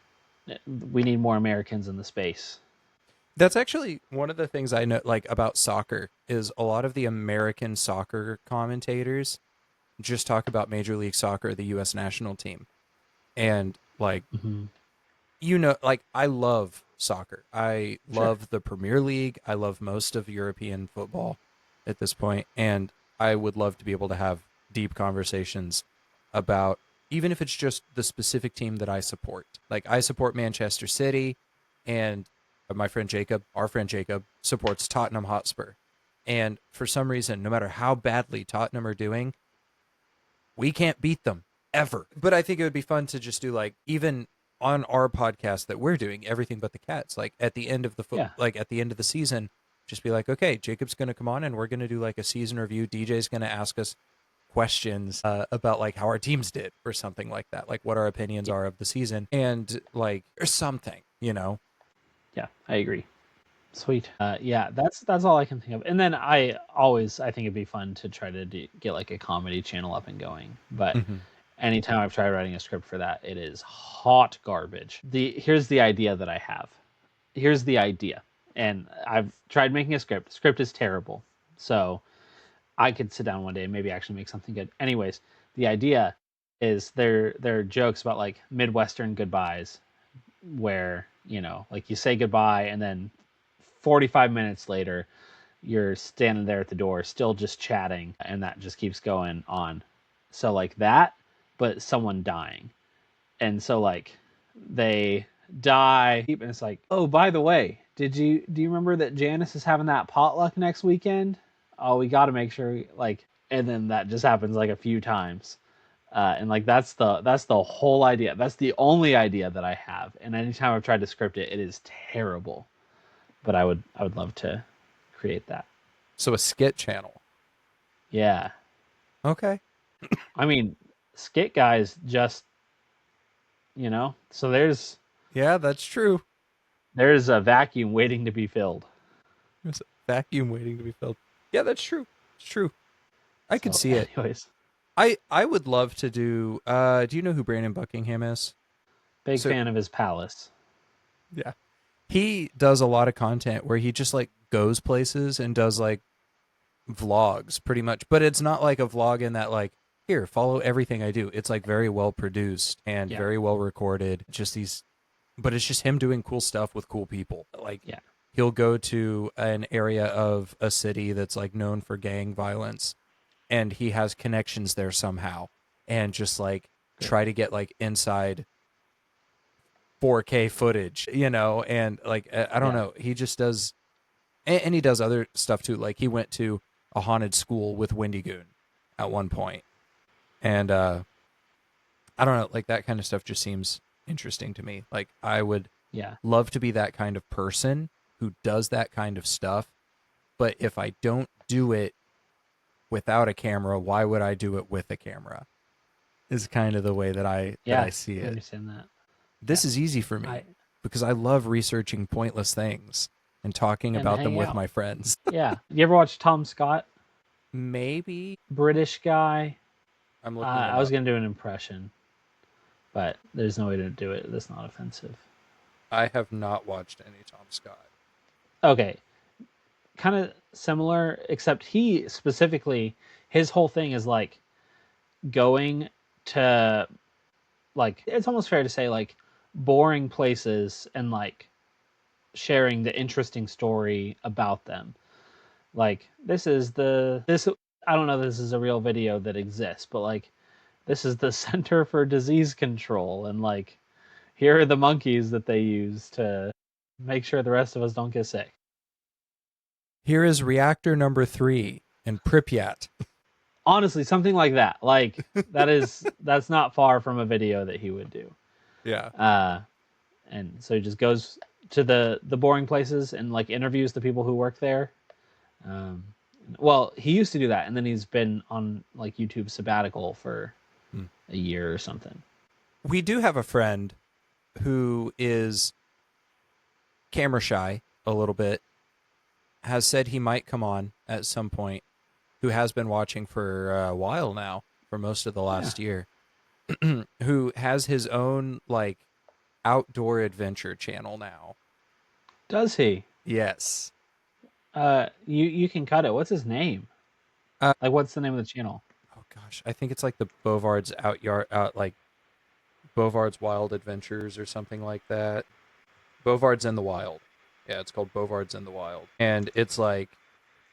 we need more Americans in the space. That's actually one of the things I know like about soccer is a lot of the American soccer commentators just talk about Major League Soccer, the US national team. And Mm-hmm. like I love soccer. I Sure. love the Premier League. I love most of European football at this point, and I would love to be able to have deep conversations about even if it's just the specific team that I support. Like I support Manchester City, and my friend Jacob, our friend Jacob, supports Tottenham Hotspur. And for some reason, no matter how badly Tottenham are doing, we can't beat them ever. But I think it would be fun to just do like even on our podcast that we're doing everything but the cats. Like at the end of Yeah. like at the end of the season, just be like, okay, Jacob's going to come on and we're going to do like a season review. DJ's going to ask us questions about like how our teams did or something like that, like what our opinions Yeah. are of the season and like or something, you know. Yeah. I agree. Sweet. Yeah, that's all I can think of. And then I think it'd be fun to try to get like a comedy channel up and going. But Mm-hmm. anytime I've tried writing a script for that, it is hot garbage. The Here's the idea that I have. Here's the idea, and I've tried making a script. Script is terrible, so I could sit down one day and maybe actually make something good. Anyways, the idea is there are jokes about like Midwestern goodbyes, where like you say goodbye and then 45 minutes later you're standing there at the door still just chatting, and that just keeps going on. So like that, but someone dying. And so they die and it's like, oh, by the way, do you remember that Janice is having that potluck next weekend? Oh, we got to make sure and then that just happens like a few times. And like that's the whole idea. That's the only idea that I have. And anytime I've tried to script it, it is terrible. But I would love to create that. So a skit channel. Yeah. Okay. I mean, skit guys just, so Yeah, that's true. there's a vacuum waiting to be filled. There's a vacuum waiting to be filled. Yeah, that's true. It's true. I could So see it. anyways, I would love to do you know who Brandon Buckingham is? big So fan of his palace. yeah. He does a lot of content where he just like goes places and does like vlogs pretty much. But it's not like a vlog in that like here, follow everything I do. It's like very well produced and Yeah. very well recorded. Just these but it's just him doing cool stuff with cool people. Like Yeah. he'll go to an area of a city that's like known for gang violence and he has connections there somehow and just like Great. try to get like inside 4K footage, and like I don't Yeah. know, he just does and he does other stuff too. Like he went to a haunted school with Wendigoon at one point. And I don't know, like that kind of stuff just seems interesting to me. Like I would Yeah. love to be that kind of person who does that kind of stuff, but if I don't do it without a camera, why would I do it with a camera? Is kind of the way that I Yeah. see I it. understand that. This Yeah. is easy for I me because I love researching pointless things and talking and about them hang with out. my friends. Yeah. You ever watch Tom Scott? Maybe British guy. I'm looking him I was up. gonna do an impression, but there's no way to do it that's not offensive. I have not watched any Tom Scott. Okay, kind of similar, except he specifically, his whole thing is like going to, like, it's almost fair to say, like, boring places and like sharing the interesting story about them. Like, this I don't know if this is a real video that exists, but like, this is the Center for Disease Control, and like, here are the monkeys that they use to make sure the rest of us don't get sick. Here is reactor number 3 in Pripyat. Honestly, something like that. Like, that's not far from a video that he would do. Yeah. And so he just goes to the boring places and like interviews the people who work there. Um, well, he used to do that, and then he's been on like YouTube sabbatical for Hmm. a year or something. We do have a friend who is camera shy a little bit, has said he might come on at some point, who has been watching for a while now, for most of the last year, who has his own like outdoor adventure channel now. Does he? Yes. You can cut it. What's his name? Uh, Like, what's the name of the channel? oh gosh, I think it's like the Bovards like Bovards Wild Adventures or something like that. Bovards in the Wild. Yeah, it's called Bovards in the Wild. And it's like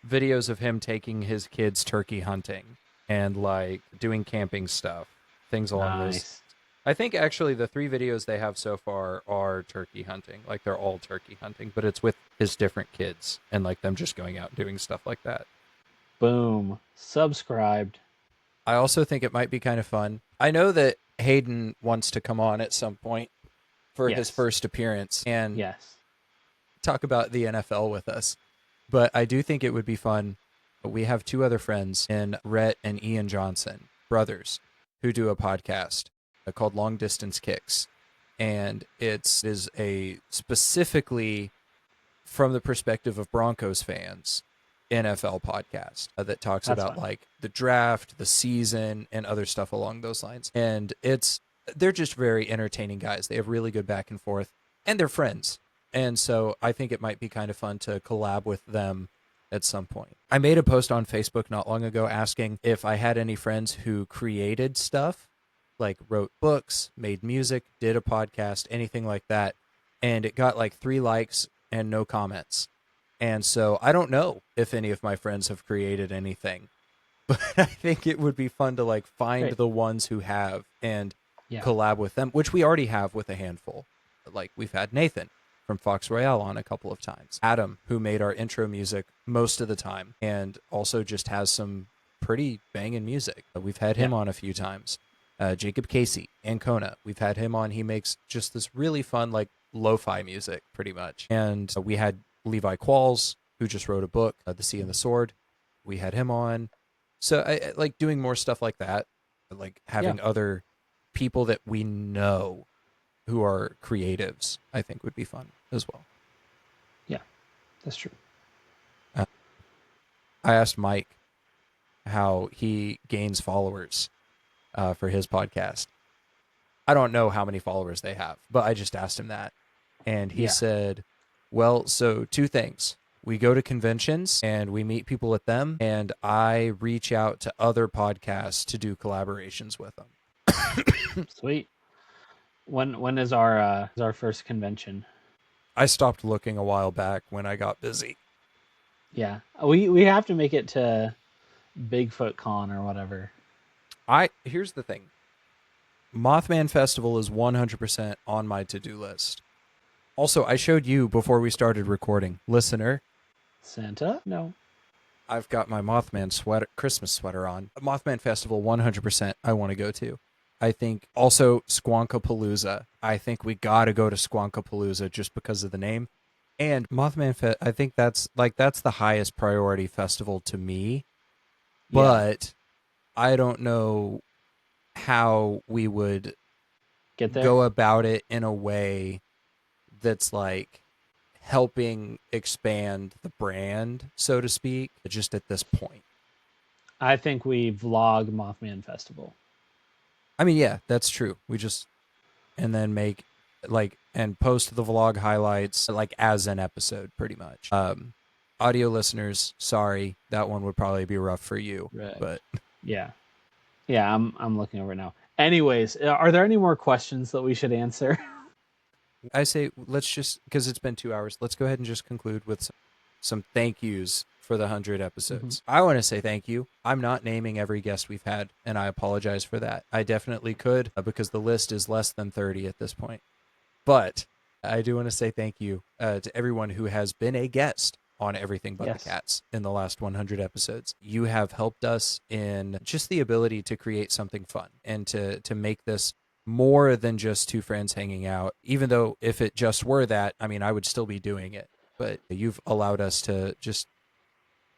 videos of him taking his kids turkey hunting and like doing camping stuff, things along those. Nice. I think actually the 3 videos they have so far are turkey hunting. Like they're all turkey hunting, but it's with his different kids and like them just going out and doing stuff like that. Boom. Subscribed. I also think it might be kind of fun. I know that Hayden wants to come on at some point for his Yes. first appearance and Yes. talk about the NFL with us. But I do think it would be fun. We have 2 other friends in Rhett and Ian Johnson, brothers, who do a podcast called Long Distance Kicks. And it is a specifically from the perspective of Broncos fans NFL podcast that talks That's about fun. like the draft, the season, and other stuff along those lines. And they're just very entertaining guys. They have really good back and forth, and they're friends. And so I think it might be kind of fun to collab with them at some point. I made a post on Facebook not long ago asking if I had any friends who created stuff, like wrote books, made music, did a podcast, anything like that. And it got like 3 likes and no comments. And so I don't know if any of my friends have created anything, but I think it would be fun to like find Great. the ones who have and Yeah. collab with them, which we already have with a handful. Like we've had Nathan from Fox Royale on a couple of times, Adam, who made our intro music most of the time and also just has some pretty banging music. We've had him on a few times. Jacob Casey, Ancona, we've had him on. He makes just this really fun like lo-fi music pretty much. And we had Levi Qualls, who just wrote a book, The Sea and the Sword. We had him on. So I like doing more stuff like that, like having other people that we know who are creatives, I think would be fun as well. Yeah, that's true. I asked Mike how he gains followers for his podcast. I don't know how many followers they have, but I just asked him that. And he said, well, so 2 things. We go to conventions and we meet people at them, and I reach out to other podcasts to do collaborations with them. Sweet. When is our first convention? I stopped looking a while back when I got busy. Yeah, we have to make it to Bigfoot Con or whatever. Here's the thing. Mothman Festival is 100% on my to-do list. Also, I showed you before we started recording. Listener, Santa? No. I've got my Mothman Christmas sweater on. Mothman Festival 100% I want to go to. I think also Squonkapalooza. I think we got to go to Squonkapalooza just because of the name. And Mothman Fest, I think that's the highest priority festival to me, Yeah. but I don't know how we would Get there. go about it in a way that's like helping expand the brand, so to speak, just at this point. I think we vlog Mothman Festival. I mean, yeah, that's true. We just and then make like and post the vlog highlights like as an episode pretty much. Audio listeners, sorry, that one would probably be rough for you, Right. but Yeah. Yeah, I'm looking over it now. Anyways, are there any more questions that we should answer? I say let's just because it's been 2 hours, let's go ahead and just conclude with some thank yous for the 100 episodes. I want to say thank you. I'm not naming every guest we've had, and I apologize for that. I definitely could because the list is less than 30 at this point. But I do want to say thank you to everyone who has been a guest on Everything But Yes. the Cats in the last 100 episodes. You have helped us in just the ability to create something fun and to make this more than just two friends hanging out. Even though if it just were that, I mean, I would still be doing it. But you've allowed us to just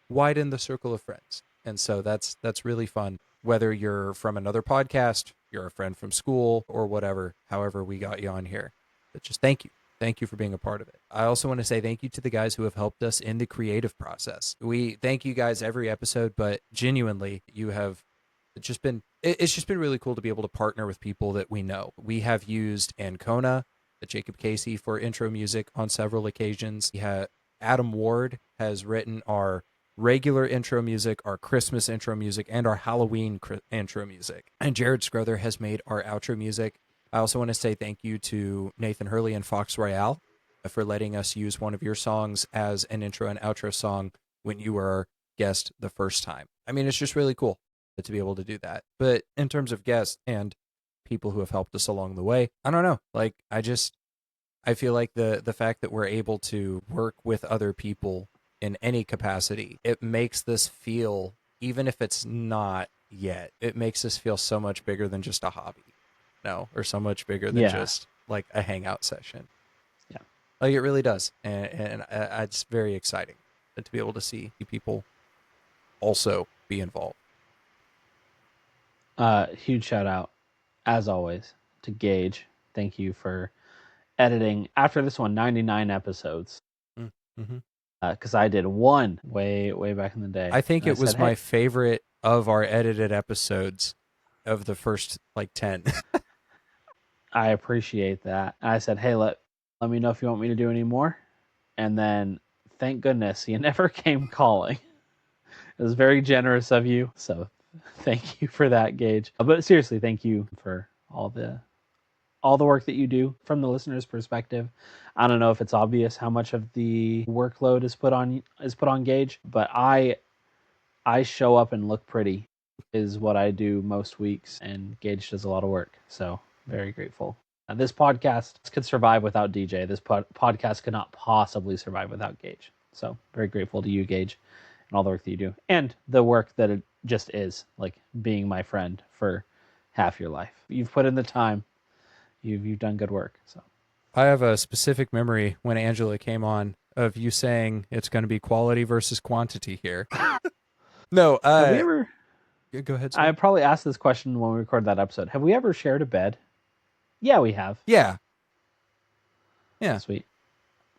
widen the circle of friends. And so that's really fun. Whether you're from another podcast, you're a friend from school, or whatever, however we got you on here. But just thank you. Thank you for being a part of it. I also want to say thank you to the guys who have helped us in the creative process. We thank you guys every episode, but genuinely, you have just been it's just been really cool to be able to partner with people that we know. We have used Ancona, Jacob Casey for intro music on several occasions. Adam Ward has written our regular intro music, our Christmas intro music, and our Halloween intro music. And Jared Scrother has made our outro music. I also want to say thank you to Nathan Hurley and Fox Royale for letting us use one of your songs as an intro and outro song when you were our guest the first time. I mean, it's just really cool to be able to do that. But in terms of guests and people who have helped us along the way, I don't know. Like, I feel like the fact that we're able to work with other people in any capacity, it makes this feel, even if it's not yet, it makes this feel so much bigger than just a hobby, or so much bigger than just like a hangout session. Yeah. Like it really does. And it's very exciting to be able to see people also be involved. Huge shout out, as always, to Gage. Thank you for editing after this one 99 episodes. Mm-hmm. Because I did one way back in the day. I think and it was said, my hey, favorite of our edited episodes of the first like 10. I appreciate that. And I said, hey, let me know if you want me to do any more. And then, thank goodness, you never came calling. It was very generous of you. So thank you for that, Gage. But seriously, thank you for all the work that you do from the listener's perspective. I don't know if it's obvious how much of the workload is put on Gage, but I show up and look pretty is what I do most weeks, and Gage does a lot of work. So very grateful. This podcast could survive without DJ. This podcast could not possibly survive without Gage. So very grateful to you, Gage, and all the work that you do, and the work that it just is, like being my friend for half your life. You've put in the time. You've done good work. So I have a specific memory when Angela came on of you saying it's going to be quality versus quantity here. No, have we ever? Go ahead, I sir. probably asked this question when we recorded that episode. Have we ever shared a bed? Yeah, we have. Yeah. Sweet.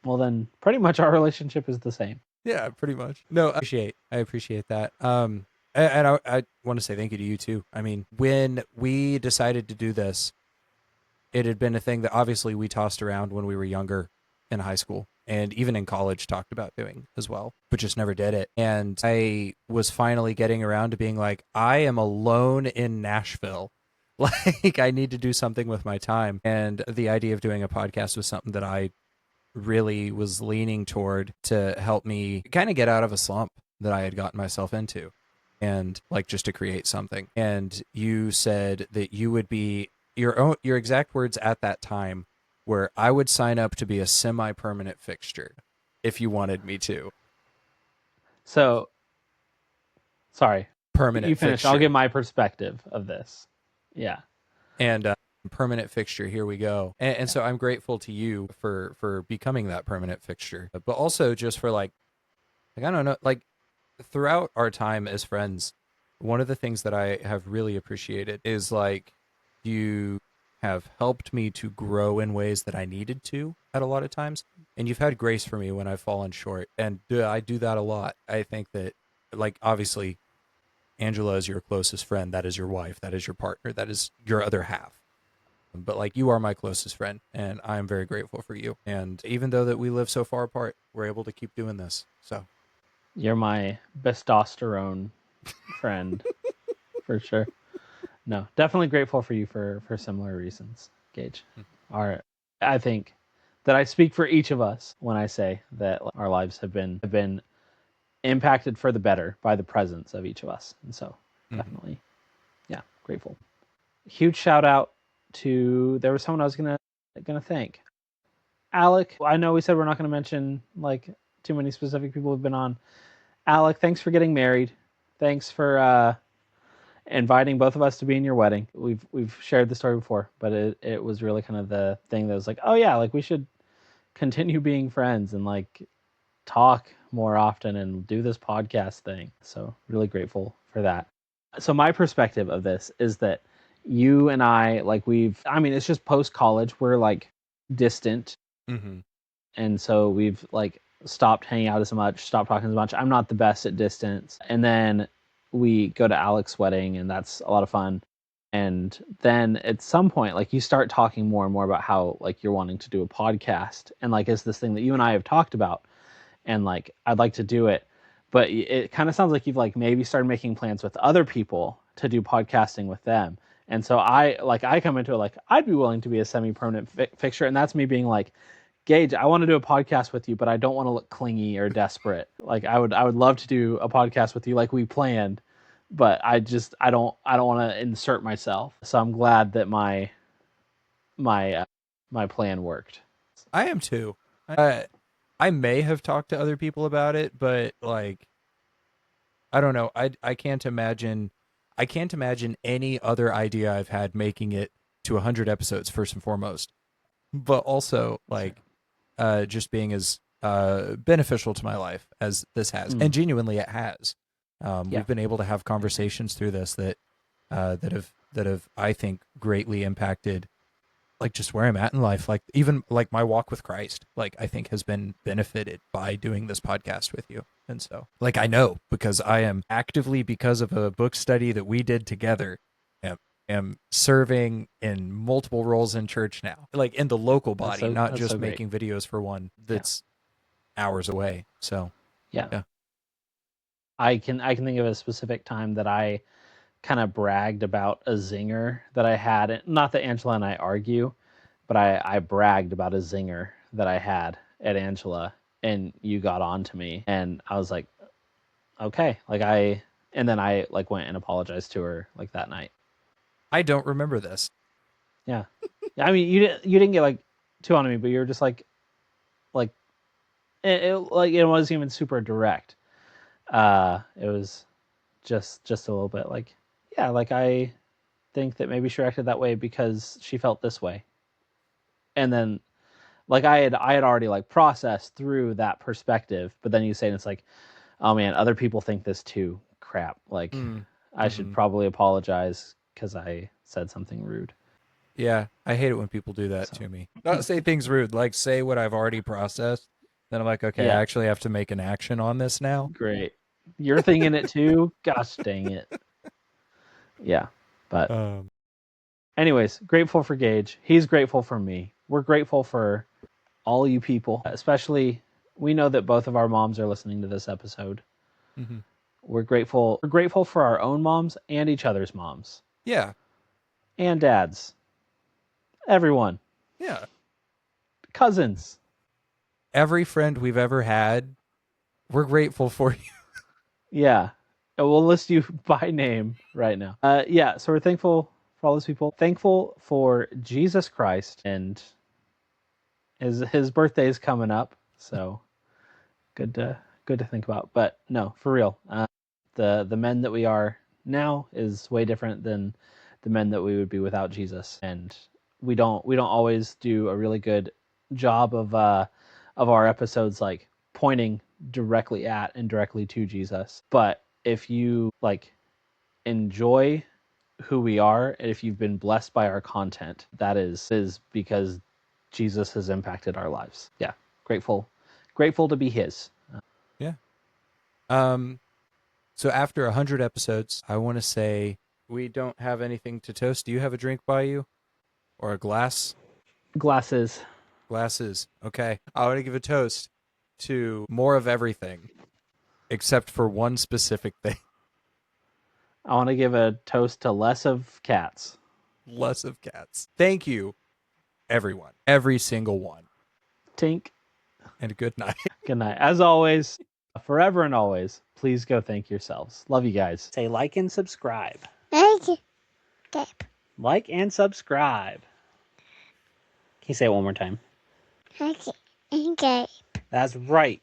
Well, then pretty much our relationship is the same. Yeah, pretty much. No, I appreciate that. And I want to say thank you to you too. I mean, when we decided to do this, it had been a thing that obviously we tossed around when we were younger in high school and even in college talked about doing as well, but just never did it. And I was finally getting around to being like, I am alone in Nashville. Like, I need to do something with my time. And the idea of doing a podcast was something that I really was leaning toward to help me kind of get out of a slump that I had gotten myself into and like just to create something. And you said that you would be your exact words at that time where I would sign up to be a semi-permanent fixture if you wanted me to. So, sorry. Permanent You finished. fixture. I'll give my perspective of this. Yeah. And permanent fixture, here we go. And so I'm grateful to you for becoming that permanent fixture, but also just for like I don't know, like throughout our time as friends, one of the things that I have really appreciated is like you have helped me to grow in ways that I needed to at a lot of times. And you've had grace for me when I've fallen short. And I do that a lot. I think that, like, obviously, Angela is your closest friend. That is your wife. That is your partner. That is your other half. But like, you are my closest friend, and I'm very grateful for you. And even though that we live so far apart, we're able to keep doing this. So You're my testosterone friend for sure. No, definitely grateful for you for similar reasons, Gage. I think that I speak for each of us when I say that our lives have been impacted for the better by the presence of each of us. And so definitely, yeah, grateful. Huge shout out to, there was someone I was gonna thank. Alec, I know we said we're not gonna mention like too many specific people who've been on. Alec, thanks for getting married. Thanks for inviting both of us to be in your wedding. We've shared the story before, but it was really kind of the thing that was like, oh yeah, like we should continue being friends and like talk more often and do this podcast thing. So really grateful for that. So my perspective of this is that you and I, like it's just post college, we're like distant. And so we've like stopped hanging out as much, stopped talking as much. I'm not the best at distance. And then we go to Alec's wedding and that's a lot of fun. And then at some point, like you start talking more and more about how like you're wanting to do a podcast and like it's this thing that you and I have talked about and like I'd like to do it. But it kind of sounds like you've like maybe started making plans with other people to do podcasting with them. And so I come into it like I'd be willing to be a semi-permanent fixture, and that's me being like, Gage, I want to do a podcast with you, but I don't want to look clingy or desperate. Like I would love to do a podcast with you like we planned, but I don't want to insert myself. So I'm glad that my plan worked. I am too. I may have talked to other people about it, but like I don't know. I can't imagine any other idea I've had making it to 100 episodes first and foremost. But also like just being as beneficial to my life as this has. And genuinely it has. We've been able to have conversations through this that have I think greatly impacted like just where I'm at in life, like even like my walk with Christ, like I think has been benefited by doing this podcast with you. And so like I know because I am actively, because of a book study that we did together, am serving in multiple roles in church now, like in the local body, not just making videos for one that's hours away. So yeah. I can think of a specific time that I kind of bragged about a zinger that I had. Not that Angela and I argue, but I bragged about a zinger that I had at Angela, and you got on to me, and I was like, okay, and then I like went and apologized to her like that night. I don't remember this. Yeah, I mean, you didn't get like too on me, but you were just like it wasn't even super direct. It was just a little bit like, yeah, like I think that maybe she reacted that way because she felt this way. And then like I had already like processed through that perspective, but then you say, and it's like, oh man, other people think this too. Crap. Like I should probably apologize because I said something rude. Yeah, I hate it when people do that to me. Not say things rude, like say what I've already processed. Then I'm like, okay, I actually have to make an action on this now. Great. You're thinking it too? Gosh dang it. Yeah. But anyways, grateful for Gage. He's grateful for me. We're grateful for all you people, especially we know that both of our moms are listening to this episode. We're grateful for our own moms and each other's moms. Yeah. And dads. Everyone. Yeah. Cousins. Every friend we've ever had, we're grateful for you. Yeah. We'll list you by name right now. Yeah, so we're thankful for all those people. Thankful for Jesus Christ, and his birthday is coming up, so good to think about. But no, for real, the men that we are now is way different than the men that we would be without Jesus. And we don't always do a really good job of our episodes like pointing directly at and directly to Jesus. But if you like enjoy who we are, and if you've been blessed by our content, that is because Jesus has impacted our lives. Yeah, grateful to be his. Yeah. So after 100 episodes, I want to say we don't have anything to toast. Do you have a drink by you or a glass? Glasses. Glasses. Okay. I want to give a toast to more of everything except for one specific thing. I want to give a toast to less of cats. Less of cats. Thank you, everyone. Every single one. Tink. And good night. Good night. As always, forever and always, please go thank yourselves. Love you guys. Say like and subscribe. Like and subscribe. Can you say it one more time? Okay. That's right.